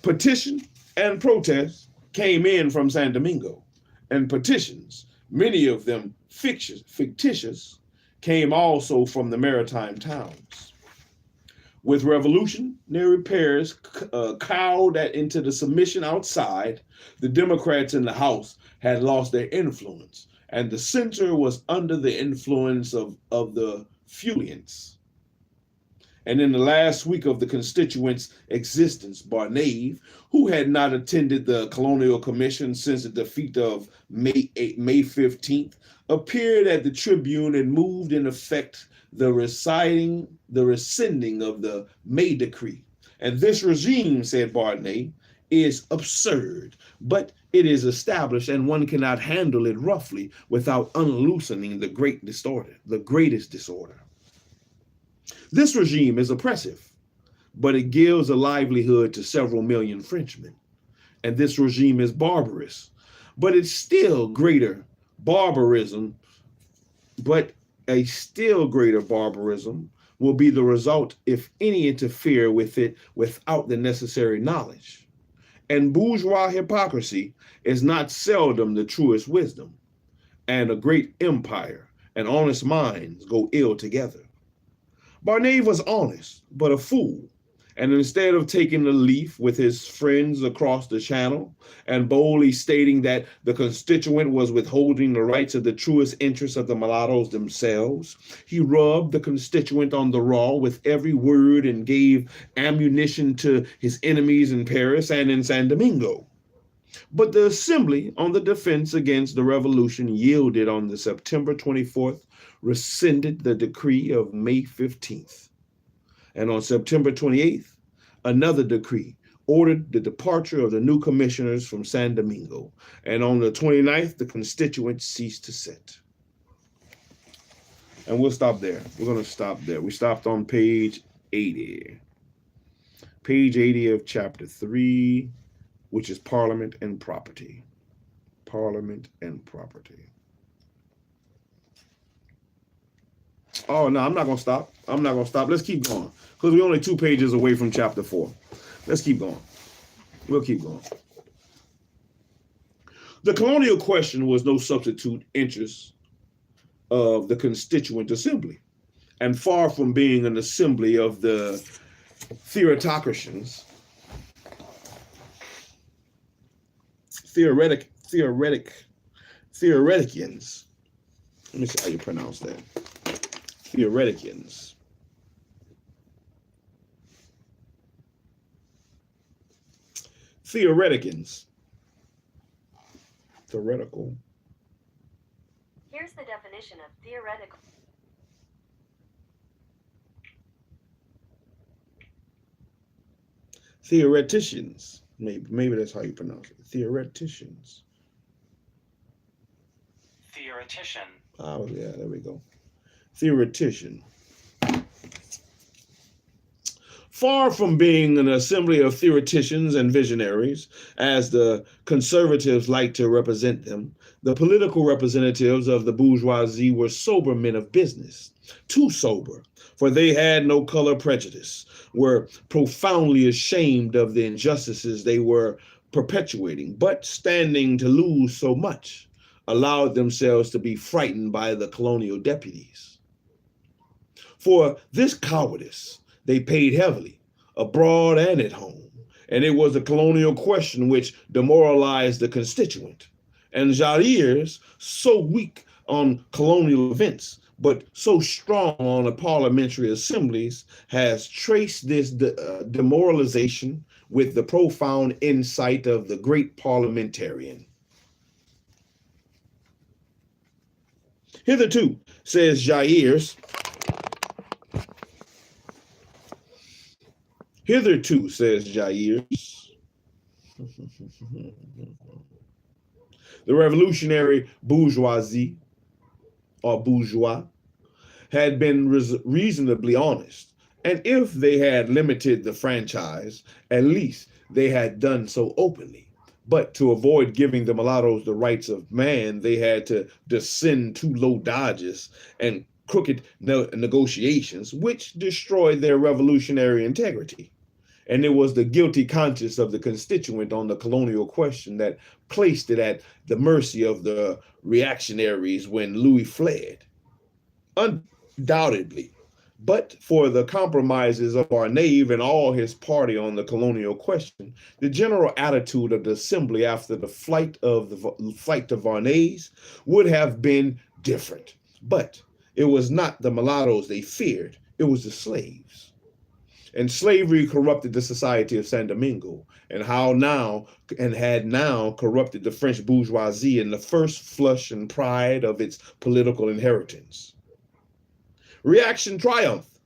Petition and protest came in from San Domingo, and petitions, many of them fictitious, came also from the maritime towns. With revolutionary Paris cowed into the submission outside, the Democrats in the House had lost their influence, and the center was under the influence of the Feuillants. And in the last week of the constituents' existence, Barnave, who had not attended the Colonial Commission since the defeat of May 15th, appeared at the Tribune and moved in effect the rescinding of the May decree. And this regime, said Barnave, is absurd, but it is established and one cannot handle it roughly without unloosening the greatest disorder. This regime is oppressive, but it gives a livelihood to several million Frenchmen. And this regime is barbarous, but it's still greater barbarism, but a still greater barbarism will be the result if any interfere with it without the necessary knowledge. And bourgeois hypocrisy is not seldom the truest wisdom, and a great empire and honest minds go ill together. Barnave was honest, but a fool, and instead of taking the leaf with his friends across the channel and boldly stating that the constituent was withholding the rights of the truest interests of the mulattoes themselves, he rubbed the constituent on the raw with every word and gave ammunition to his enemies in Paris and in San Domingo. But the Assembly on the defense against the revolution yielded on the September 24th, rescinded the decree of May 15th. And on September 28th, another decree ordered the departure of the new commissioners from San Domingo. And on the 29th, the constituents ceased to sit. And we'll stop there. We're going to stop there. We stopped on page 80. Page 80 of chapter 3, which is Parliament and Property. Parliament and Property. Oh, no, I'm not going to stop. Let's keep going, because we're only 2 pages away from chapter 4. Let's keep going. We'll keep going. The colonial question was no substitute interest of the Constituent Assembly, and far from being an assembly of the theoretocratians, theoreticians. Let me see how you pronounce that. Theoreticians. Theoreticans. Theoretical. Here's the definition of theoretical. Theoreticians. Maybe that's how you pronounce it. Theoreticians. Theoretician. Oh, yeah, there we go. Theoretician. Far from being an assembly of theoreticians and visionaries, as the conservatives like to represent them, the political representatives of the bourgeoisie were sober men of business. Too sober, for they had no color prejudice, were profoundly ashamed of the injustices they were perpetuating, but standing to lose so much, allowed themselves to be frightened by the colonial deputies. For this cowardice, they paid heavily, abroad and at home, and it was the colonial question which demoralized the constituent. And Jair's, so weak on colonial events, but so strong on the parliamentary assemblies, has traced this demoralization with the profound insight of the great parliamentarian. Hitherto, says Jair's, hitherto, says Jair's, the revolutionary bourgeoisie, or bourgeois, had been reasonably honest, and if they had limited the franchise, at least they had done so openly. But to avoid giving the mulattoes the rights of man, they had to descend to low dodges and crooked negotiations, which destroyed their revolutionary integrity. And it was the guilty conscience of the constituent on the colonial question that placed it at the mercy of the reactionaries when Louis fled. Undoubtedly, but for the compromises of Barnave and all his party on the colonial question, the general attitude of the assembly after the flight to Varnez would have been different. But it was not the mulattoes they feared, it was the slaves. And slavery corrupted the society of San Domingo, and had now corrupted the French bourgeoisie in the first flush and pride of its political inheritance. Reaction triumphed,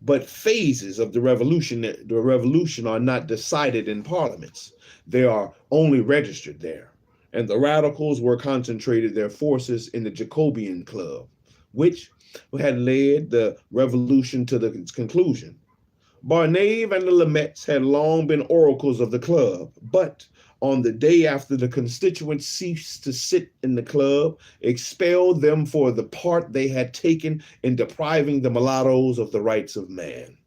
but phases of the revolution are not decided in parliaments. They are only registered there. And the radicals were concentrated their forces in the Jacobin Club, which had led the revolution to its conclusion. Barnave and the Lamettes had long been oracles of the club, but on the day after the constituents ceased to sit in the club, expelled them for the part they had taken in depriving the mulattoes of the rights of man.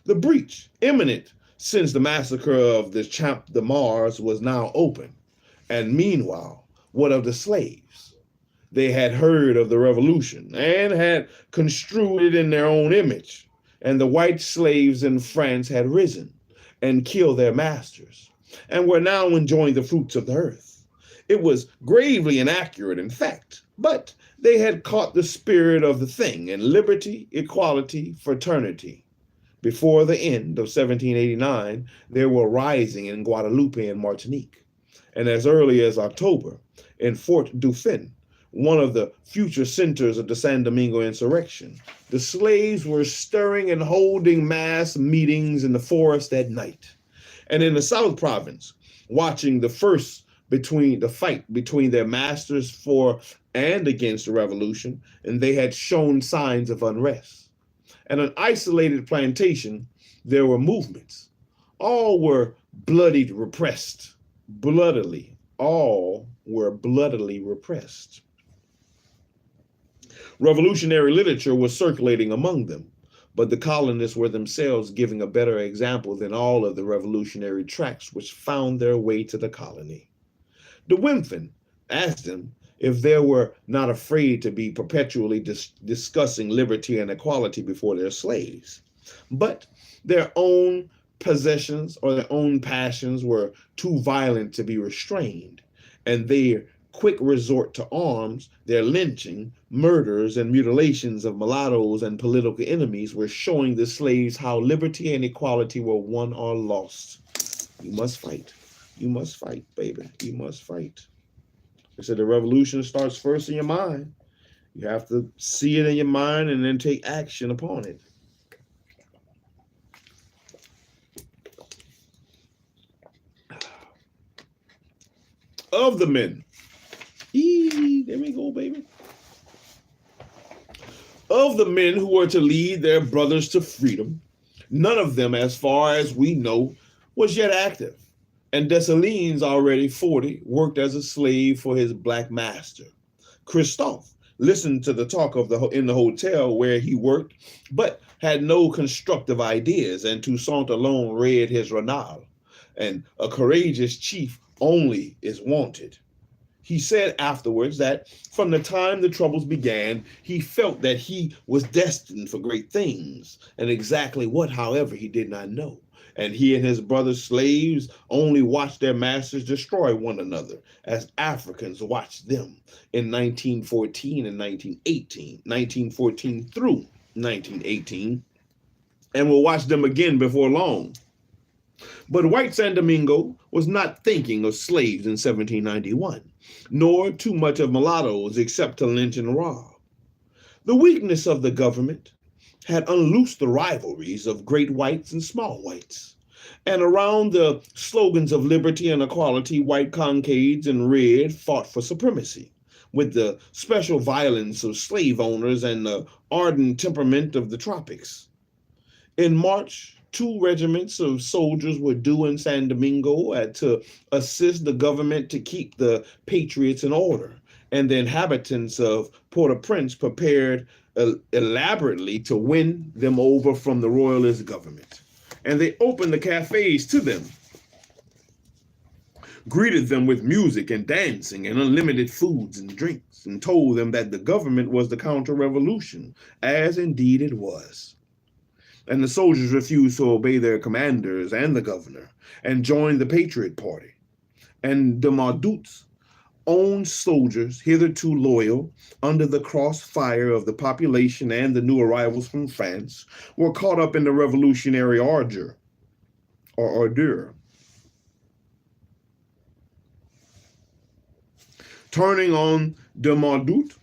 The breach, imminent since the massacre of the Champ de Mars, was now open. And meanwhile, what of the slaves? They had heard of the revolution and had construed it in their own image. And the white slaves in France had risen and killed their masters, and were now enjoying the fruits of the earth. It was gravely inaccurate, in fact, but they had caught the spirit of the thing in liberty, equality, fraternity. Before the end of 1789, they were rising in Guadeloupe and Martinique. And as early as October, in Fort Dauphin, one of the future centers of the San Domingo insurrection, the slaves were stirring and holding mass meetings in the forest at night. And in the South Province, watching the fight between their masters for and against the revolution, and they had shown signs of unrest. At an isolated plantation, there were movements. All were bloodily repressed. All were bloodily repressed. Revolutionary literature was circulating among them, but the colonists were themselves giving a better example than all of the revolutionary tracts which found their way to the colony. De Wimpfen asked them if they were not afraid to be perpetually discussing liberty and equality before their slaves. But their own possessions or their own passions were too violent to be restrained, and their quick resort to arms, their lynching, murders, and mutilations of mulattoes and political enemies were showing the slaves how liberty and equality were won or lost. You must fight. You must fight, baby. You must fight. I said the revolution starts first in your mind. You have to see it in your mind and then take action upon it. Of the men. There we go, baby. Of the men who were to lead their brothers to freedom, none of them, as far as we know, was yet active. And Dessalines, already 40, worked as a slave for his black master. Christophe listened to the talk in the hotel where he worked, but had no constructive ideas, and Toussaint alone read his Renal, and a courageous chief only is wanted. He said afterwards that from the time the troubles began, he felt that he was destined for great things, and exactly what, however, he did not know. And he and his brother slaves only watched their masters destroy one another, as Africans watched them in 1914 and 1914 through 1918, and will watch them again before long. But white San Domingo was not thinking of slaves in 1791, nor too much of mulattoes except to lynch and rob. The weakness of the government had unloosed the rivalries of great whites and small whites. And around the slogans of liberty and equality, white cockades and red fought for supremacy, with the special violence of slave owners and the ardent temperament of the tropics. In March, 2 regiments of soldiers were due in San Domingo to assist the government to keep the patriots in order, and the inhabitants of Port-au-Prince prepared elaborately to win them over from the royalist government. And they opened the cafes to them, greeted them with music and dancing and unlimited foods and drinks, and told them that the government was the counter-revolution, as indeed it was. And the soldiers refused to obey their commanders and the governor, and joined the Patriot Party. And de Mardout's own soldiers, hitherto loyal, under the crossfire of the population and the new arrivals from France, were caught up in the revolutionary ardor. Turning on de Mardout,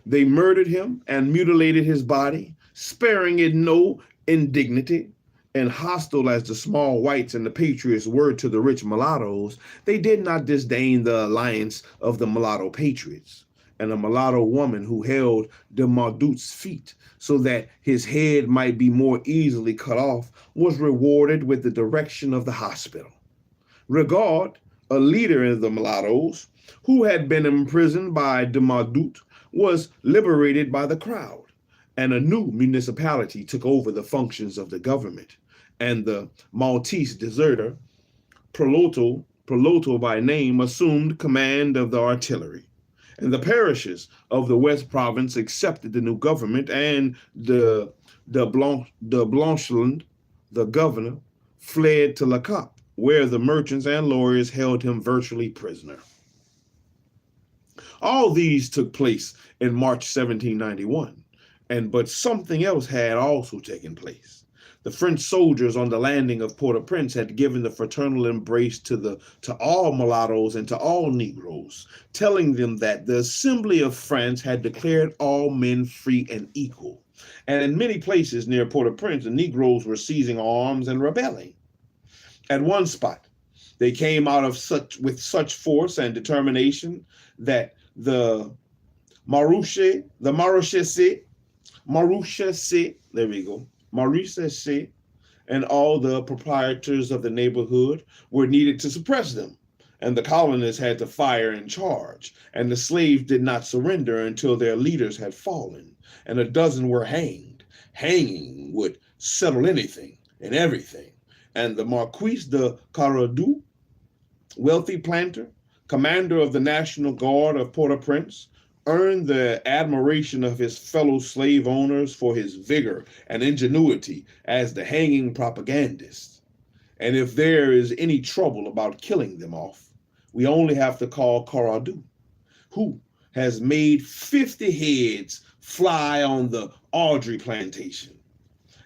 they murdered him and mutilated his body, sparing it no indignity. And hostile as the small whites and the patriots were to the rich mulattoes, they did not disdain the alliance of the mulatto patriots. And a mulatto woman who held de Mardout's feet so that his head might be more easily cut off was rewarded with the direction of the hospital. Regard, a leader of the mulattoes, who had been imprisoned by de Mardout, was liberated by the crowd, and a new municipality took over the functions of the government. And the Maltese deserter, Proloto by name, assumed command of the artillery. And the parishes of the West Province accepted the new government, and de Blancheland, the governor, fled to Le Cap, where the merchants and lawyers held him virtually prisoner. All these took place in March 1791, but something else had also taken place. The French soldiers on the landing of Port-au-Prince had given the fraternal embrace to all mulattoes and to all Negroes, telling them that the Assembly of France had declared all men free and equal. And in many places near Port-au-Prince, the Negroes were seizing arms and rebelling. At one spot, they came out with such force and determination that the Maréchaussée, there we go, Maréchaussée, and all the proprietors of the neighborhood were needed to suppress them, and the colonists had to fire and charge, and the slaves did not surrender until their leaders had fallen, and a dozen were hanged. Hanging would settle anything and everything, and the Marquis de Caradou, wealthy planter, commander of the National Guard of Port-au-Prince, earned the admiration of his fellow slave owners for his vigor and ingenuity as the hanging propagandist. And if there is any trouble about killing them off, we only have to call Karadu, who has made 50 heads fly on the Audrey plantation.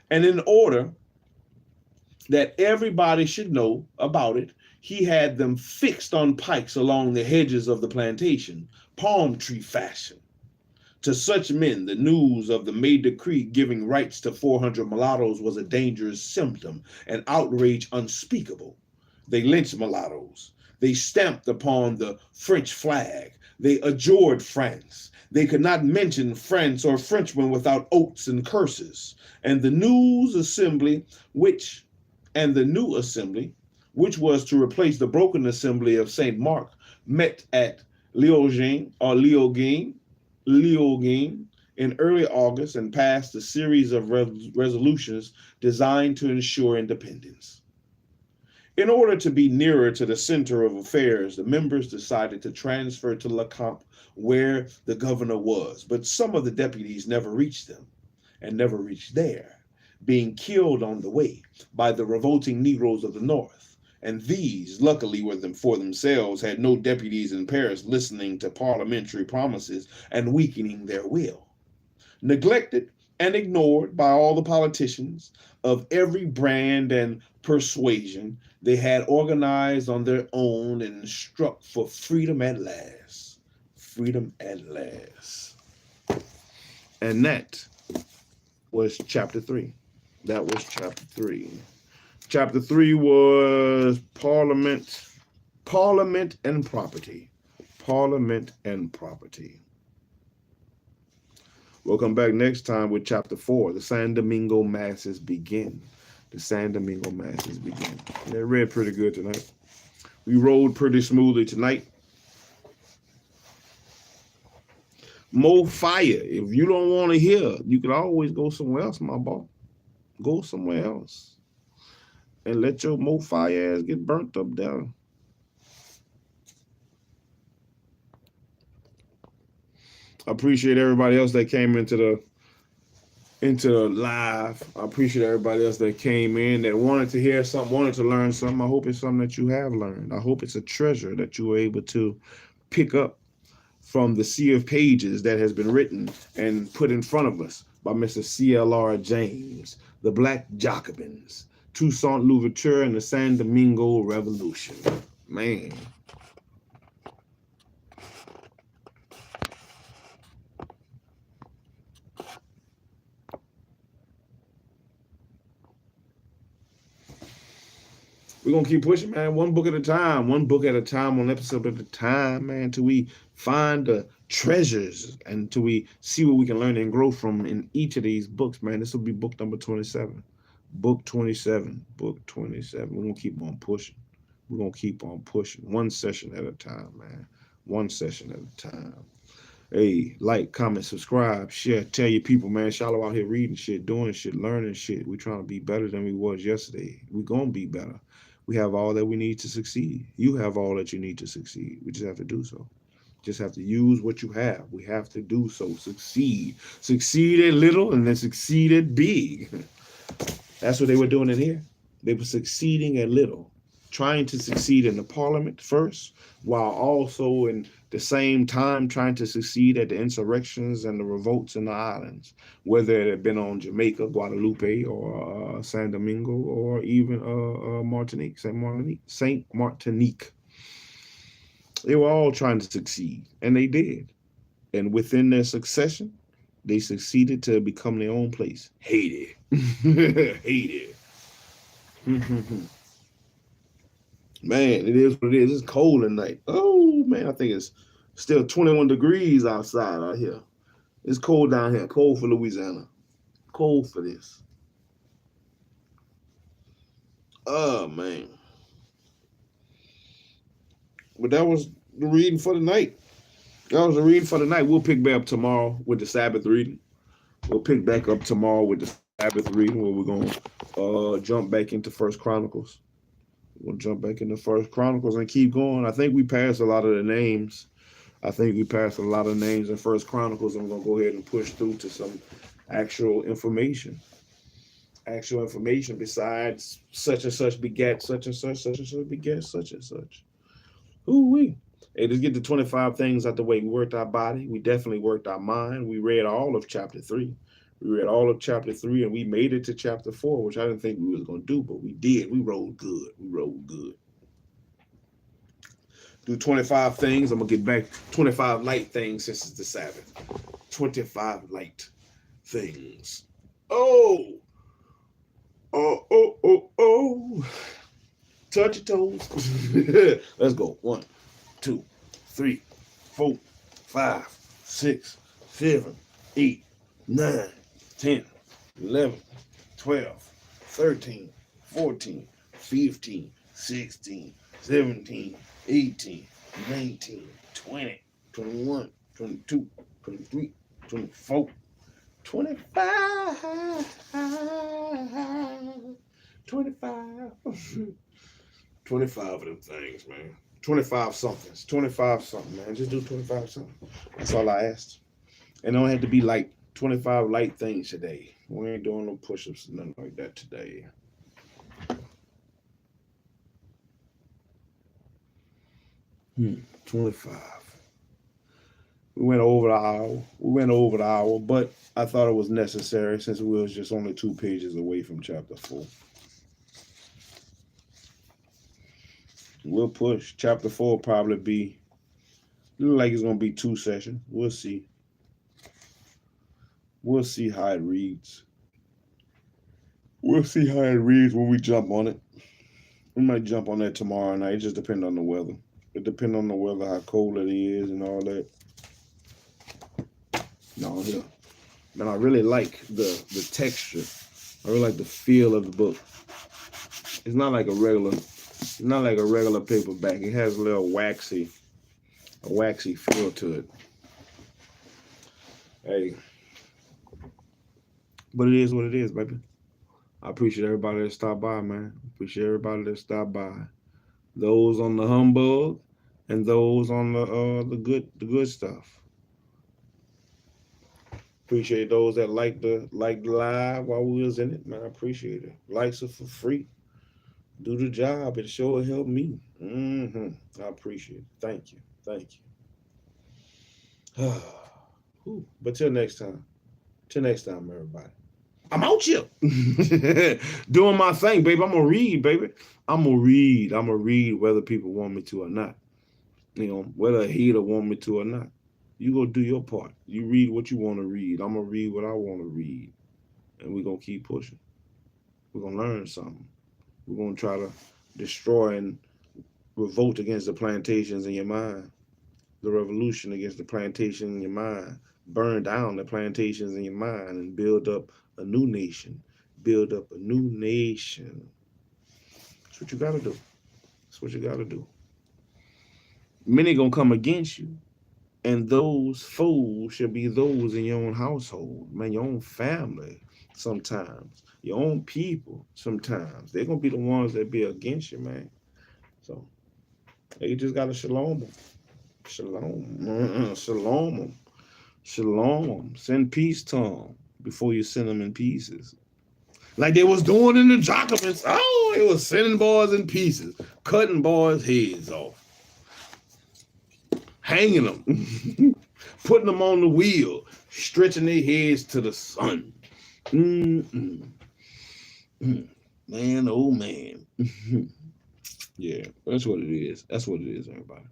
And in order that everybody should know about it, he had them fixed on pikes along the hedges of the plantation, palm tree fashion. To such men, the news of the May decree giving rights to 400 mulattoes was a dangerous symptom, an outrage unspeakable. They lynched mulattoes. They stamped upon the French flag. They adjured France. They could not mention France or Frenchmen without oaths and curses. And the new assembly, which was to replace the broken assembly of St. Mark, met at Leogin in early August and passed a series of resolutions designed to ensure independence. In order to be nearer to the center of affairs, the members decided to transfer to Lecomte, where the governor was, but some of the deputies never reached them and never reached there, being killed on the way by the revolting Negroes of the North. And these, luckily for themselves, had no deputies in Paris listening to parliamentary promises and weakening their will. Neglected and ignored by all the politicians of every brand and persuasion, they had organized on their own and struck for freedom at last. Freedom at last. And that was chapter 3. That was chapter 3. Chapter 3 was Parliament and Property. Parliament and Property. We'll come back next time with chapter 4. The San Domingo Masses begin. The San Domingo Masses begin. They read pretty good tonight. We rode pretty smoothly tonight. More fire. If you don't want to hear, you can always go somewhere else, my boy. Go somewhere else. And let your more fire ass get burnt up down. I appreciate everybody else that came into the live. I appreciate everybody else that came in, that wanted to hear something, wanted to learn something. I hope it's something that you have learned. I hope it's a treasure that you were able to pick up from the sea of pages that has been written and put in front of us by Mr. C.L.R. James, the Black Jacobins, Toussaint Louverture, and the San Domingo Revolution. Man. We're going to keep pushing, man. One book at a time. One book at a time, one episode at a time, man, until we find the treasures and until we see what we can learn and grow from in each of these books, man. This will be book number 27. Book 27. Book 27. We're going to keep on pushing. We're going to keep on pushing. One session at a time, man. One session at a time. Hey, like, comment, subscribe, share, tell your people, man. SHILO out here reading shit, doing shit, learning shit. We trying to be better than we was yesterday. We going to be better. We have all that we need to succeed. You have all that you need to succeed. We just have to do so. Just have to use what you have. We have to do so. Succeed. Succeed at little and then succeed at big. That's what they were doing in here. They were succeeding at little, trying to succeed in the parliament first, while also in the same time trying to succeed at the insurrections and the revolts in the islands, whether it had been on Jamaica, Guadeloupe, or San Domingo, or even Martinique, Saint Martinique. They were all trying to succeed, and they did. And within their succession, they succeeded to become their own place. Haiti. Haiti. Man, it is what it is. It's cold at night. Oh, man, I think it's still 21 degrees outside out here. It's cold down here. Cold for Louisiana. Cold for this. Oh, man. But that was the reading for the night. That was the reading for the night. We'll pick back up tomorrow with the Sabbath reading. We'll pick back up tomorrow with the Sabbath reading, where we're going to jump back into First Chronicles. We'll jump back into First Chronicles and keep going. I think we passed a lot of the names. In First Chronicles. I'm going to go ahead and push through to some actual information. Actual information besides such and such begat such and such begat such and such. Ooh-wee. Hey, let's get the 25 things out the way. We worked our body. We definitely worked our mind. We read all of chapter 3. We read all of chapter 3, and we made it to chapter 4, which I didn't think we was going to do, but we did. We rolled good. We rolled good. Do 25 things. I'm going to get back 25 light things since it's the Sabbath. 25 light things. Oh. Oh. Touch your toes. Let's go. 1, 2, 3, 4, 5, 6, 7, 8, 9, 10, 11, 12, 13, 14, 15, 16, 17, 18, 19, 20, 21, 22, 23, 24, 25, 25. 25 of them things, man. 25 somethings. 25 something, man. Just do 25 something. That's all I asked. And it don't have to be like 25 light things today. We ain't doing no push-ups or nothing like that today. Hmm. 25. We went over the hour. But I thought it was necessary since we was just only 2 pages away from chapter 4. We'll push. Chapter 4 will probably be, look like it's going to be 2 sessions. We'll see. We'll see how it reads. We'll see how it reads when we jump on it. We might jump on that tomorrow night. It just depends on the weather. It depends on the weather, how cold it is and all that. No, yeah. Man, I really like the texture. I really like the feel of the book. It's not like a regular paperback. It has a little waxy feel to it. Hey, but it is what it is, baby. I appreciate everybody that stopped by, man. Appreciate everybody that stopped by. Those on the humbug and those on the good stuff. Appreciate those that liked the live while we was in it, man. I appreciate it. Likes it for free. Do the job. It sure helped me. I appreciate it. Thank you. But till next time, everybody. I'm out here doing my thing, baby. I'm gonna read, baby. I'm gonna read whether people want me to or not. You know, whether a hater want me to or not. You go do your part. You read what you want to read. I'm gonna read what I want to read, and we're gonna keep pushing. We're gonna learn something. We're gonna try to destroy and revolt against the plantations in your mind. The revolution against the plantation in your mind. Burn down the plantations in your mind and build up a new nation. Build up a new nation. That's what you gotta do. That's what you gotta do. Many gonna come against you, and those foes should be those in your own household, man, your own family sometimes, your own people sometimes. They're gonna be the ones that be against you, man. So you just gotta shalom them. Shalom them. Shalom. Send peace to them before you send them in pieces. Like they was doing in the JACOBINS. Oh, they was sending boys in pieces, cutting boys' heads off, hanging them, putting them on the wheel, stretching their heads to the sun. Man, oh man. Yeah, that's what it is. That's what it is, everybody.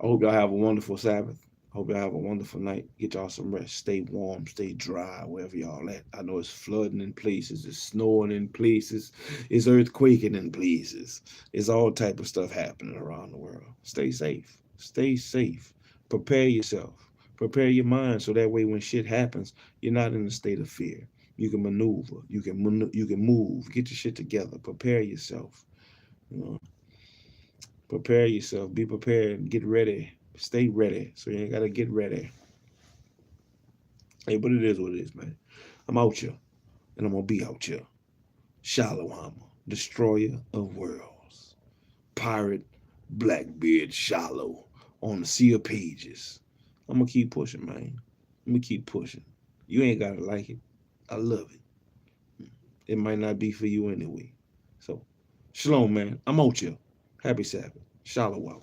I hope y'all have a wonderful Sabbath. I hope y'all have a wonderful night. Get y'all some rest. Stay warm, stay dry, wherever y'all at. I know it's flooding in places, it's snowing in places, it's earthquaking in places. It's all type of stuff happening around the world. Stay safe. Stay safe. Prepare yourself. Prepare your mind so that way when shit happens, you're not in a state of fear. You can maneuver. You can move. Get your shit together. Prepare yourself. You know. Prepare yourself. Be prepared. Get ready. Stay ready. So you ain't gotta get ready. Hey, but it is what it is, man. I'm out here. And I'm gonna be out here. SHILO, destroyer of worlds. Pirate Blackbeard SHILO on the sea of pages. I'm gonna keep pushing, man. I'm gonna keep pushing. You ain't gotta like it. I love it. it might not be for you anyway. So, shalom, man. I'm out here. Happy Sabbath. Shalom.